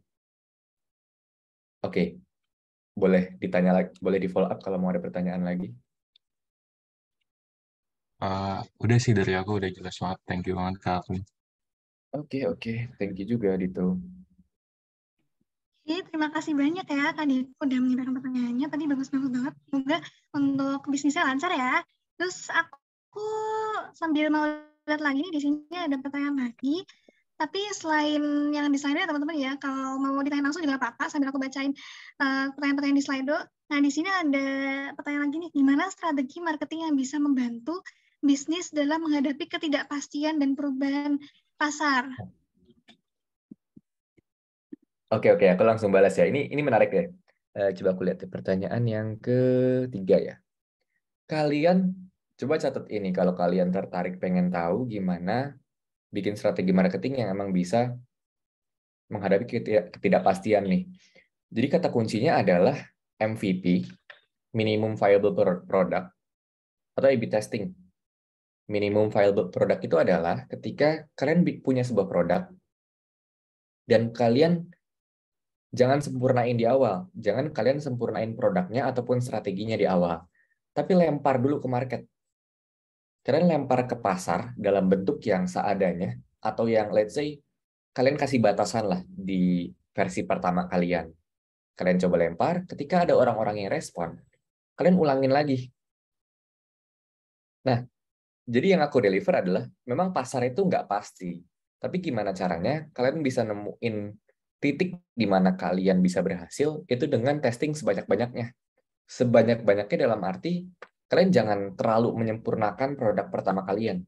Oke, boleh ditanya lagi, boleh di follow up kalau mau ada pertanyaan lagi. Udah sih dari aku udah jelas banget. Thank you banget Kak Alvin. Oke, thank you juga Dito. Oke, terima kasih banyak ya Kak Dito udah mengirimkan pertanyaannya. Tadi bagus-bagus banget. Semoga untuk bisnisnya lancar ya. Terus aku sambil mau lihat lagi nih, di sini ada pertanyaan lagi. Tapi selain yang di Slido ya teman-teman ya, kalau mau ditanya langsung juga apa-apa sambil aku bacain pertanyaan-pertanyaan di Slido. Nah, di sini ada pertanyaan lagi nih, gimana strategi marketing yang bisa membantu bisnis dalam menghadapi ketidakpastian dan perubahan pasar? Oke, aku langsung balas ya. Ini menarik ya. Coba aku lihat pertanyaan yang ketiga ya. Kalian coba catat ini kalau kalian tertarik pengen tahu gimana bikin strategi marketing yang emang bisa menghadapi ketidakpastian nih. Jadi kata kuncinya adalah MVP, minimum viable product, atau A/B testing. Minimum viable product itu adalah ketika kalian punya sebuah produk dan kalian jangan sempurnain di awal. Jangan kalian sempurnain produknya ataupun strateginya di awal. Tapi lempar dulu ke market. Kalian lempar ke pasar dalam bentuk yang seadanya, atau yang let's say, kalian kasih batasan lah di versi pertama kalian. Kalian coba lempar, ketika ada orang-orang yang respon, kalian ulangin lagi. Nah, jadi yang aku deliver adalah, memang pasar itu nggak pasti. Tapi gimana caranya kalian bisa nemuin titik di mana kalian bisa berhasil, itu dengan testing sebanyak-banyaknya. Sebanyak-banyaknya dalam arti, kalian jangan terlalu menyempurnakan produk pertama kalian.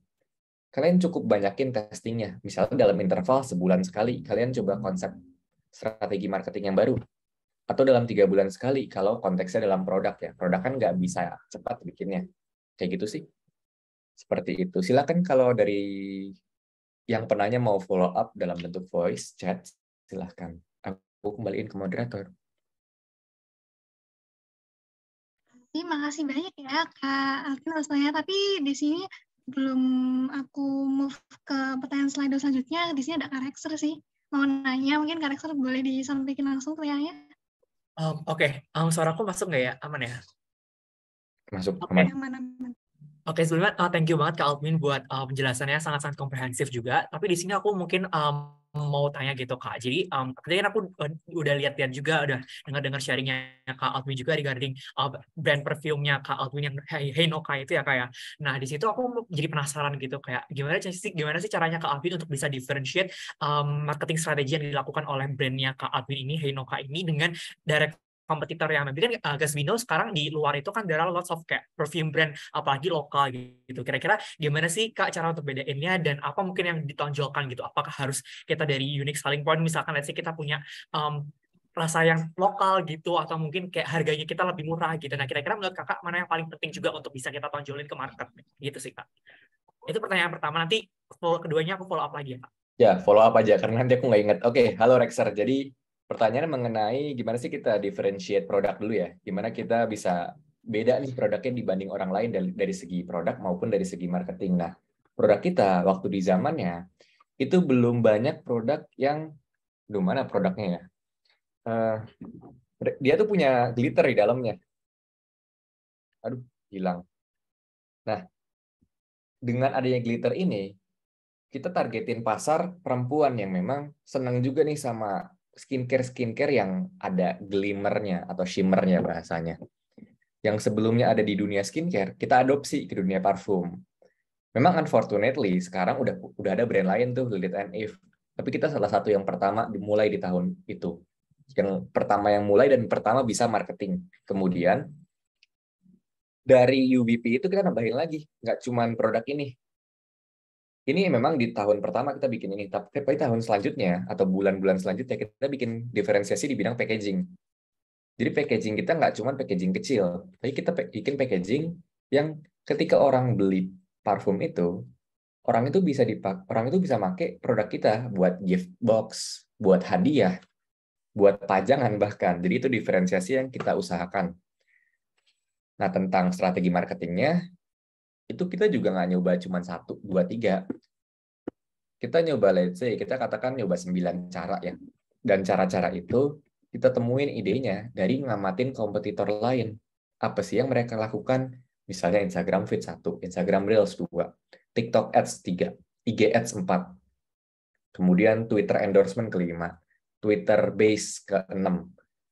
Kalian cukup banyakin testingnya. Misalnya dalam interval sebulan sekali, kalian coba konsep strategi marketing yang baru. Atau dalam 3 bulan sekali, kalau konteksnya dalam produk ya. Produk kan nggak bisa cepat bikinnya. Kayak gitu sih. Seperti itu. Silakan kalau dari yang penanya mau follow up dalam bentuk voice, chat, silahkan. Aku kembaliin ke moderator. Terima kasih banyak ya Kak Alvin rasanya. Tapi di sini belum aku move ke pertanyaan slide selanjutnya, di sini ada Kak Rexer sih. Mau nanya, mungkin Kak Rexer boleh disampaikan langsung pertanyaannya? Oke, suaraku masuk nggak ya? Aman ya? Masuk, Oke. aman. Aman. Oke, sebelumnya thank you banget Kak Alvin buat penjelasannya sangat-sangat komprehensif juga. Tapi di sini aku mungkin mau tanya gitu Kak. Jadi tadi kan aku udah lihat-lihat juga, udah dengar-dengar sharingnya Kak Alvin juga regarding brand perfume-nya Kak Alvin yang Heinoka itu ya Kak ya. Nah di situ aku jadi penasaran gitu kayak gimana sih caranya Kak Alvin untuk bisa differentiate marketing strategi yang dilakukan oleh brandnya Kak Alvin ini Heinoka ini dengan direct kompetitor yang nanti kan Gasvino sekarang di luar itu kan there are lots of kayak perfume brand apalagi lokal gitu. Kira-kira gimana sih Kak cara untuk bedainnya dan apa mungkin yang ditonjolkan gitu? Apakah harus kita dari unique selling point misalkan let's say kita punya rasa yang lokal gitu atau mungkin kayak harganya kita lebih murah gitu. Nah, kira-kira menurut Kakak mana yang paling penting juga untuk bisa kita tonjolin ke market gitu sih Kak. Itu pertanyaan pertama, nanti keduanya aku follow up lagi ya Kak. Ya, follow up aja karena nanti aku nggak ingat. Oke, halo Rexer. Jadi pertanyaan mengenai gimana sih kita differentiate produk dulu ya. Gimana kita bisa beda nih produknya dibanding orang lain dari segi produk maupun dari segi marketing. Nah, produk kita waktu di zamannya itu belum banyak produk yang, mana produknya ya? Dia tuh punya glitter di dalamnya. Aduh, hilang. Nah, dengan adanya glitter ini, kita targetin pasar perempuan yang memang senang juga nih sama skincare yang ada glimmernya atau shimmernya bahasanya. Yang sebelumnya ada di dunia skincare, kita adopsi ke dunia parfum. Memang unfortunately sekarang udah ada brand lain tuh, Lilith and Eve. Tapi kita salah satu yang pertama dimulai di tahun itu. Yang pertama yang mulai dan pertama bisa marketing. Kemudian dari UVP itu kita nambahin lagi, nggak cuma produk ini. Ini memang di tahun pertama kita bikin ini, tapi tahun selanjutnya atau bulan-bulan selanjutnya kita bikin diferensiasi di bidang packaging. Jadi packaging kita nggak cuma packaging kecil, tapi kita bikin packaging yang ketika orang beli parfum itu, orang itu bisa pakai produk kita buat gift box, buat hadiah, buat pajangan bahkan. Jadi itu diferensiasi yang kita usahakan. Nah, tentang strategi marketingnya, itu kita juga nggak nyoba cuma 1, 2, 3. Kita nyoba, let's say, kita katakan nyoba 9 cara ya. Dan cara-cara itu kita temuin idenya dari ngamatin kompetitor lain. Apa sih yang mereka lakukan? Misalnya Instagram Feed 1, Instagram Reels 2, TikTok Ads 3, IG Ads 4, kemudian Twitter Endorsement ke-5, Twitter Base ke-6.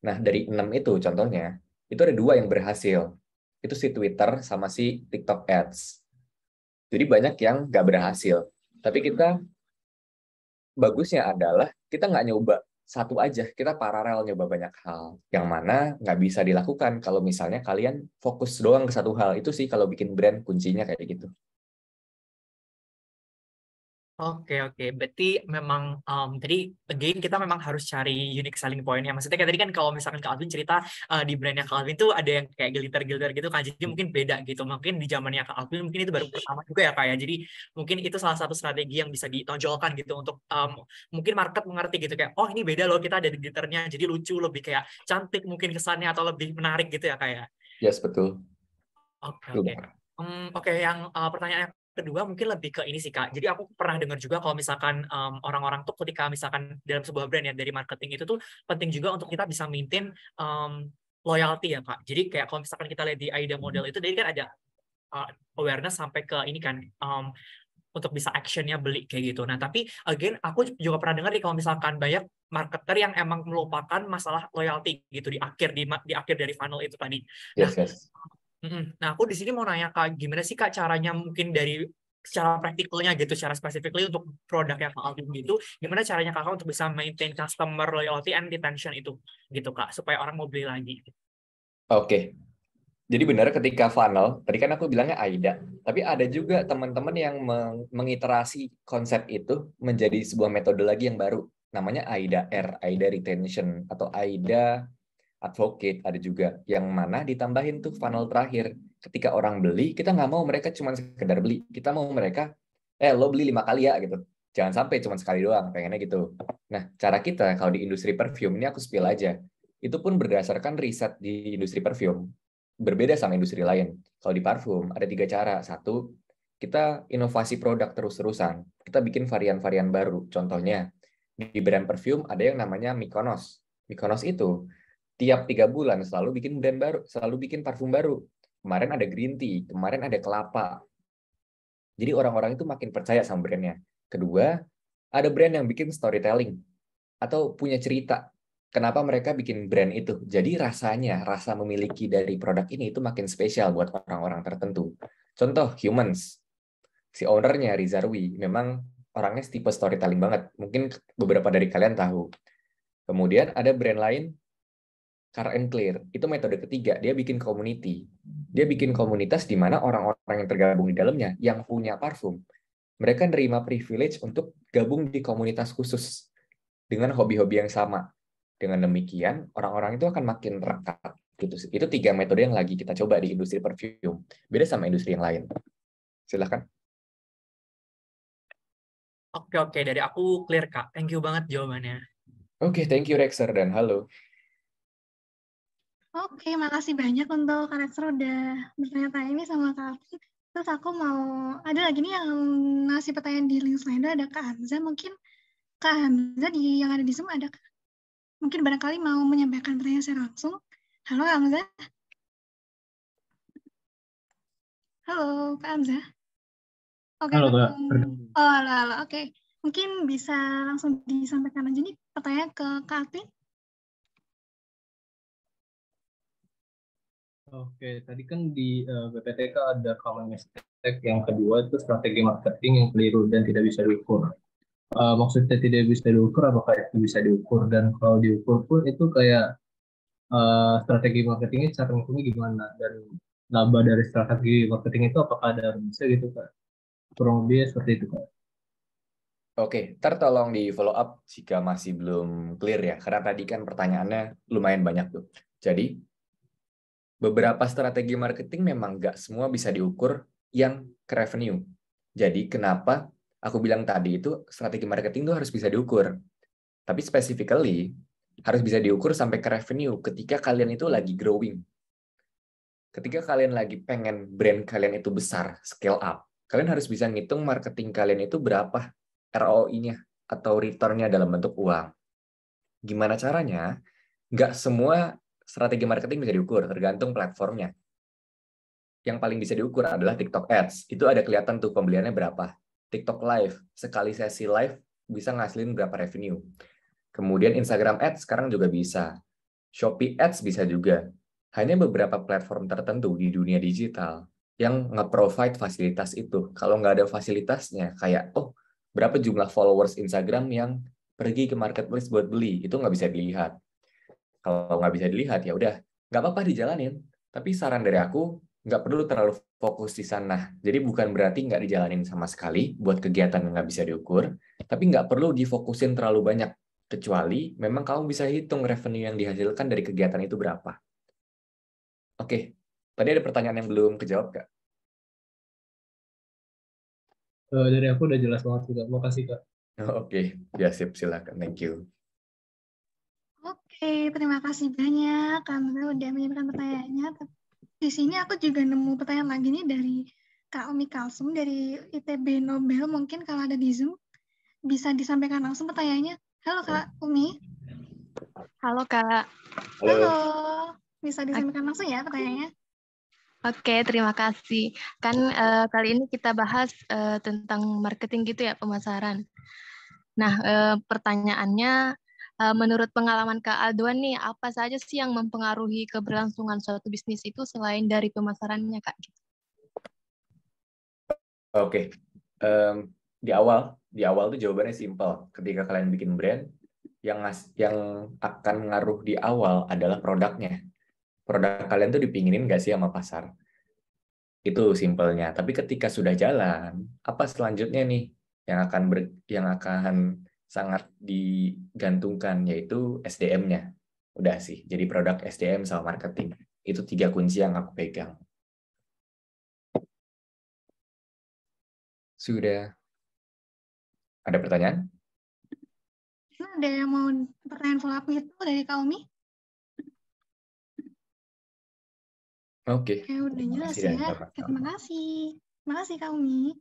Nah, dari 6 itu contohnya, itu ada 2 yang berhasil. Itu si Twitter sama si TikTok Ads. Jadi banyak yang nggak berhasil. Tapi kita, bagusnya adalah kita nggak nyoba satu aja, kita paralel nyoba banyak hal. Yang mana nggak bisa dilakukan kalau misalnya kalian fokus doang ke satu hal. Itu sih kalau bikin brand kuncinya kayak gitu. Oke, berarti memang tadi again kita memang harus cari unique selling point-nya. Maksudnya kayak tadi kan kalau misalkan Kak Alvin cerita di brandnya Kak Alvin tuh ada yang kayak glitter gitu kan, jadi mungkin beda gitu. Mungkin di zamannya Kak Alvin mungkin itu baru pertama juga ya Kak ya. Jadi mungkin itu salah satu strategi yang bisa ditonjolkan gitu untuk mungkin market mengerti gitu kayak oh ini beda loh, kita ada di glitternya, jadi lucu, lebih kayak cantik mungkin kesannya atau lebih menarik gitu ya Kak ya. Yes, betul. Oke. Oke, yang pertanyaan kedua mungkin lebih ke ini sih Kak. Jadi aku pernah dengar juga kalau misalkan orang-orang tuh ketika misalkan dalam sebuah brand ya dari marketing itu tuh penting juga untuk kita bisa maintain loyalty ya Kak. Jadi kayak kalau misalkan kita lihat di AIDA model itu, jadi kan ada awareness sampai ke ini kan untuk bisa actionnya beli kayak gitu. Nah tapi again aku juga pernah dengar nih kalau misalkan banyak marketer yang emang melupakan masalah loyalty gitu di akhir dari funnel itu tadi. Nah, Yes. Nah, aku di sini mau nanya Kak, gimana sih Kak caranya mungkin dari secara praktikalnya gitu, secara specifically untuk produknya Kak Alvin gitu, gimana caranya Kakak untuk bisa maintain customer loyalty and retention itu gitu Kak, supaya orang mau beli lagi. Oke. Jadi benar ketika funnel, tadi kan aku bilangnya AIDA, tapi ada juga teman-teman yang mengiterasi konsep itu menjadi sebuah metode lagi yang baru, namanya AIDA R, AIDA Retention, atau AIDA Advocate ada juga, yang mana ditambahin tuh funnel terakhir. Ketika orang beli, kita nggak mau mereka cuma sekedar beli, kita mau mereka, lo beli 5 kali ya gitu. Jangan sampai cuma sekali doang, pengennya gitu. Nah, cara kita kalau di industri perfume, ini aku spill aja, itu pun berdasarkan riset di industri perfume. Berbeda sama industri lain. Kalau di parfum, ada 3 cara. 1, kita inovasi produk terus-terusan. Kita bikin varian-varian baru. Contohnya, di brand perfume ada yang namanya Mykonos. Mykonos itu tiap 3 bulan selalu bikin brand baru, selalu bikin parfum baru. Kemarin ada green tea, kemarin ada kelapa. Jadi orang-orang itu makin percaya sama brandnya. Kedua, ada brand yang bikin storytelling atau punya cerita. Kenapa mereka bikin brand itu? Jadi rasanya, rasa memiliki dari produk ini itu makin spesial buat orang-orang tertentu. Contoh, Humans. Si ownernya, Rizarwi, memang orangnya tipe storytelling banget. Mungkin beberapa dari kalian tahu. Kemudian ada brand lain, Car and Clear, itu metode ketiga, dia bikin community. Dia bikin komunitas di mana orang-orang yang tergabung di dalamnya, yang punya parfum, mereka nerima privilege untuk gabung di komunitas khusus dengan hobi-hobi yang sama. Dengan demikian, orang-orang itu akan makin rekat. Gitu. Itu 3 metode yang lagi kita coba di industri parfum. Beda sama industri yang lain. Silahkan. Oke, dari aku clear Kak. Thank you banget jawabannya. Oke, thank you Rexer dan halo. Oke, makasih banyak untuk Kak Rexer udah bertanya-tanya ini sama Kak Alvin. Terus aku mau, ada lagi nih yang ngasih pertanyaan di link slide, ada Kak Hamzah. Mungkin Kak Hamzah yang ada di Zoom ada Kak. Mungkin barangkali mau menyampaikan pertanyaan secara langsung. Halo Kak Hamzah. Halo Kak Hamzah. Oke, Halo Kak. oh, halo. Oke. Mungkin bisa langsung disampaikan aja nih pertanyaan ke Kak Alvin. Oke, tadi kan di BPTK ada common mistake yang kedua itu strategi marketing yang keliru dan tidak bisa diukur. Maksudnya tidak bisa diukur, apakah itu bisa diukur? Dan kalau diukur pun itu kayak strategi marketingnya cara ngitungnya gimana? Dan laba dari strategi marketing itu apakah ada rumusnya gitu Kak? Kurang lebih seperti itu Kak. Oke, ntar tolong di follow up jika masih belum clear ya, karena tadi kan pertanyaannya lumayan banyak tuh. Jadi, beberapa strategi marketing memang nggak semua bisa diukur yang ke revenue. Jadi, kenapa aku bilang tadi itu strategi marketing itu harus bisa diukur. Tapi specifically, harus bisa diukur sampai ke revenue ketika kalian itu lagi growing. Ketika kalian lagi pengen brand kalian itu besar, scale up, kalian harus bisa ngitung marketing kalian itu berapa ROI-nya atau return-nya dalam bentuk uang. Gimana caranya? Nggak semua strategi marketing bisa diukur, tergantung platformnya. Yang paling bisa diukur adalah TikTok Ads. Itu ada kelihatan tuh pembeliannya berapa. TikTok Live, sekali sesi live bisa ngasilin berapa revenue. Kemudian Instagram Ads sekarang juga bisa. Shopee Ads bisa juga. Hanya beberapa platform tertentu di dunia digital yang nge-provide fasilitas itu. Kalau nggak ada fasilitasnya, kayak, oh, berapa jumlah followers Instagram yang pergi ke marketplace buat beli, itu nggak bisa dilihat. Kalau nggak bisa dilihat, ya udah, nggak apa-apa dijalanin. Tapi saran dari aku, nggak perlu terlalu fokus di sana. Jadi bukan berarti nggak dijalanin sama sekali buat kegiatan yang nggak bisa diukur, tapi nggak perlu difokusin terlalu banyak. Kecuali memang kamu bisa hitung revenue yang dihasilkan dari kegiatan itu berapa. Oke, tadi ada pertanyaan yang belum kejawab, Kak? Dari aku udah jelas banget sih Kak. Makasih Kak. Oke, ya sip, silakan. Thank you. Oke, terima kasih banyak karena udah menyiapkan pertanyaannya. Di sini aku juga nemu pertanyaan lagi nih dari Kak Umi Kalsum dari ITB Nobel. Mungkin kalau ada di Zoom bisa disampaikan langsung pertanyaannya. Halo Kak Umi. Halo Kak. Halo. Bisa disampaikan langsung ya pertanyaannya? Oke, terima kasih. Kan kali ini kita bahas tentang marketing gitu ya, pemasaran. Nah, pertanyaannya, menurut pengalaman Kak Alduan nih, apa saja sih yang mempengaruhi keberlangsungan suatu bisnis itu selain dari pemasarannya, Kak? Oke, di awal tuh jawabannya simpel. Ketika kalian bikin brand, yang akan ngaruh di awal adalah produknya. Produk kalian tuh dipinginin nggak sih sama pasar? Itu simpelnya. Tapi ketika sudah jalan, apa selanjutnya nih yang akan sangat digantungkan, yaitu SDM-nya. Udah sih, jadi produk, SDM, sama marketing. Itu 3 kunci yang aku pegang. Sudah. Ada pertanyaan? Ada yang mau pertanyaan follow up gitu dari Kak Umi? Oke. Oke, udah jelas ya. Terima kasih. Terima kasih Kak Umi.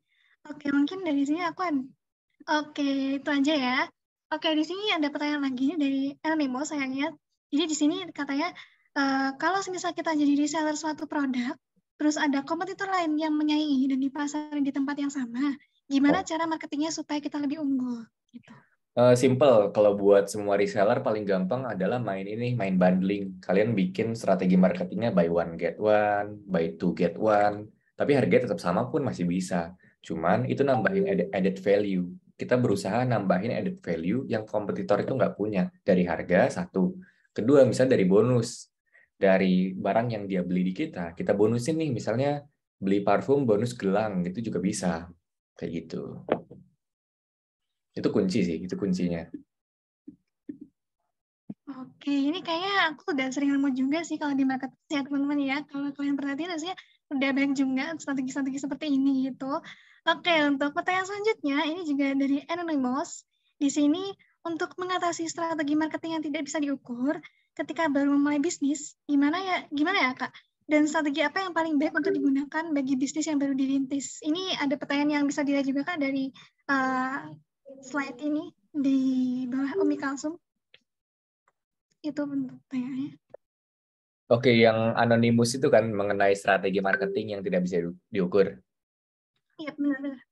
Oke, mungkin dari sini aku ada. Oke, itu aja ya. Oke, di sini ada pertanyaan lagi dari Elnemo sayangnya. Jadi di sini katanya, kalau misal kita jadi reseller suatu produk, terus ada kompetitor lain yang menyaingi dan dipasarin di tempat yang sama, gimana cara marketingnya supaya kita lebih unggul? Gitu. Simple, kalau buat semua reseller paling gampang adalah main bundling. Kalian bikin strategi marketingnya buy one get one, buy two get one, tapi harganya tetap sama pun masih bisa. Cuman itu nambahin added value. Kita berusaha nambahin added value yang kompetitor itu nggak punya. Dari harga, satu. Kedua, misalnya dari bonus. Dari barang yang dia beli di kita bonusin nih, misalnya beli parfum bonus gelang, gitu juga bisa. Kayak gitu. Itu kunci sih, itu kuncinya. Oke, ini kayaknya aku udah sering nemu juga sih kalau di marketing ya teman-teman ya. Kalau kalian perhatiin rasanya udah banyak juga strategi-strategi seperti ini gitu. Oke, untuk pertanyaan selanjutnya ini juga dari Anonymous. Di sini untuk mengatasi strategi marketing yang tidak bisa diukur ketika baru memulai bisnis, gimana ya Kak? Dan strategi apa yang paling baik untuk digunakan bagi bisnis yang baru dirintis? Ini ada pertanyaan yang bisa dilihat juga Kak dari slide ini di bawah Umi Kalsum. Itu bentuk pertanyaannya. Oke, yang anonimus itu kan mengenai strategi marketing yang tidak bisa diukur. Iya, benar.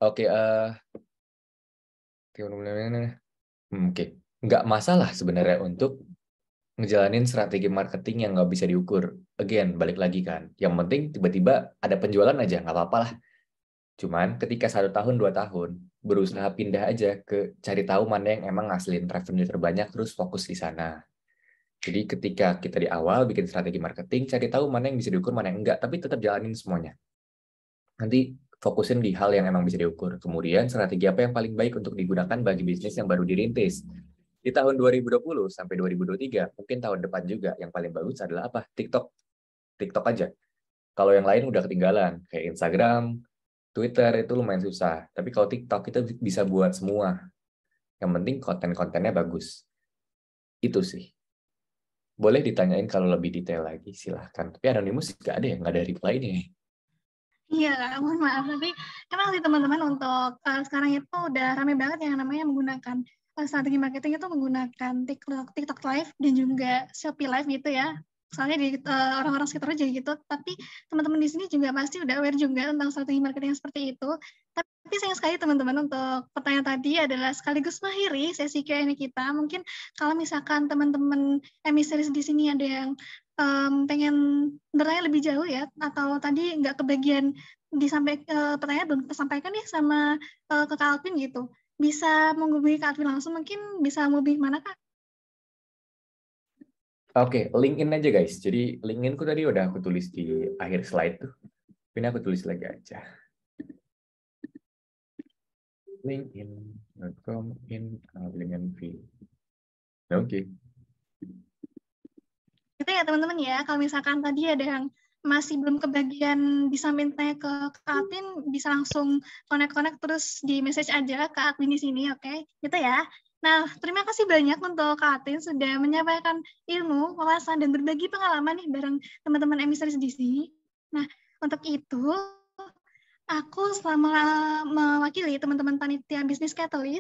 Oke, nggak masalah sebenarnya untuk ngejalanin strategi marketing yang nggak bisa diukur. Again, balik lagi kan. Yang penting tiba-tiba ada penjualan aja, nggak apa-apa lah. Cuman ketika 1 tahun, 2 tahun, berusaha pindah aja ke cari tahu mana yang emang ngasilin revenue terbanyak, terus fokus di sana. Jadi ketika kita di awal bikin strategi marketing, cari tahu mana yang bisa diukur, mana yang enggak, tapi tetap jalanin semuanya. Nanti fokusin di hal yang emang bisa diukur. Kemudian strategi apa yang paling baik untuk digunakan bagi bisnis yang baru dirintis. Di tahun 2020 sampai 2023, mungkin tahun depan juga, yang paling bagus adalah apa? TikTok. TikTok aja. Kalau yang lain udah ketinggalan, kayak Instagram, Twitter itu lumayan susah. Tapi kalau TikTok itu bisa buat semua. Yang penting konten-kontennya bagus. Itu sih. Boleh ditanyain kalau lebih detail lagi, silahkan. Tapi Anonymous nggak ada ya, nggak ada reply nih. Iya, mohon maaf. Tapi emang sih teman-teman untuk sekarang itu udah rame banget yang namanya menggunakan strategi marketing itu menggunakan TikTok Live dan juga Shopee Live gitu ya. Soalnya di orang-orang sekitar aja gitu. Tapi teman-teman di sini juga pasti udah aware juga tentang strategi marketing yang seperti itu. Tapi sayang sekali teman-teman untuk pertanyaan tadi adalah sekaligus mengakhiri sesi Q&A kita. Mungkin kalau misalkan teman-teman emisaris di sini ada yang pengen bertanya lebih jauh ya, atau tadi nggak kebagian pertanyaan belum tersampaikan nih sama ke Kak Alvin gitu. Bisa menghubungi Kak Alvin langsung, mungkin bisa menghubungi mana Kak? Oke, LinkedIn aja guys. Jadi LinkedIn-ku tadi udah aku tulis di akhir slide tuh. Ini aku tulis lagi aja. LinkedIn.com LinkedIn. Oke. Itu ya teman-teman ya, kalau misalkan tadi ada yang masih belum kebagian bisa minta ke Kak Alvin, bisa langsung connect terus di message aja ke admin di sini, oke? Gitu ya. Nah, terima kasih banyak untuk Kak Alvin sudah menyampaikan ilmu, wawasan, dan berbagi pengalaman nih bareng teman-teman emisaris di sini. Nah, untuk itu, aku selama mewakili teman-teman panitia Business Catalyst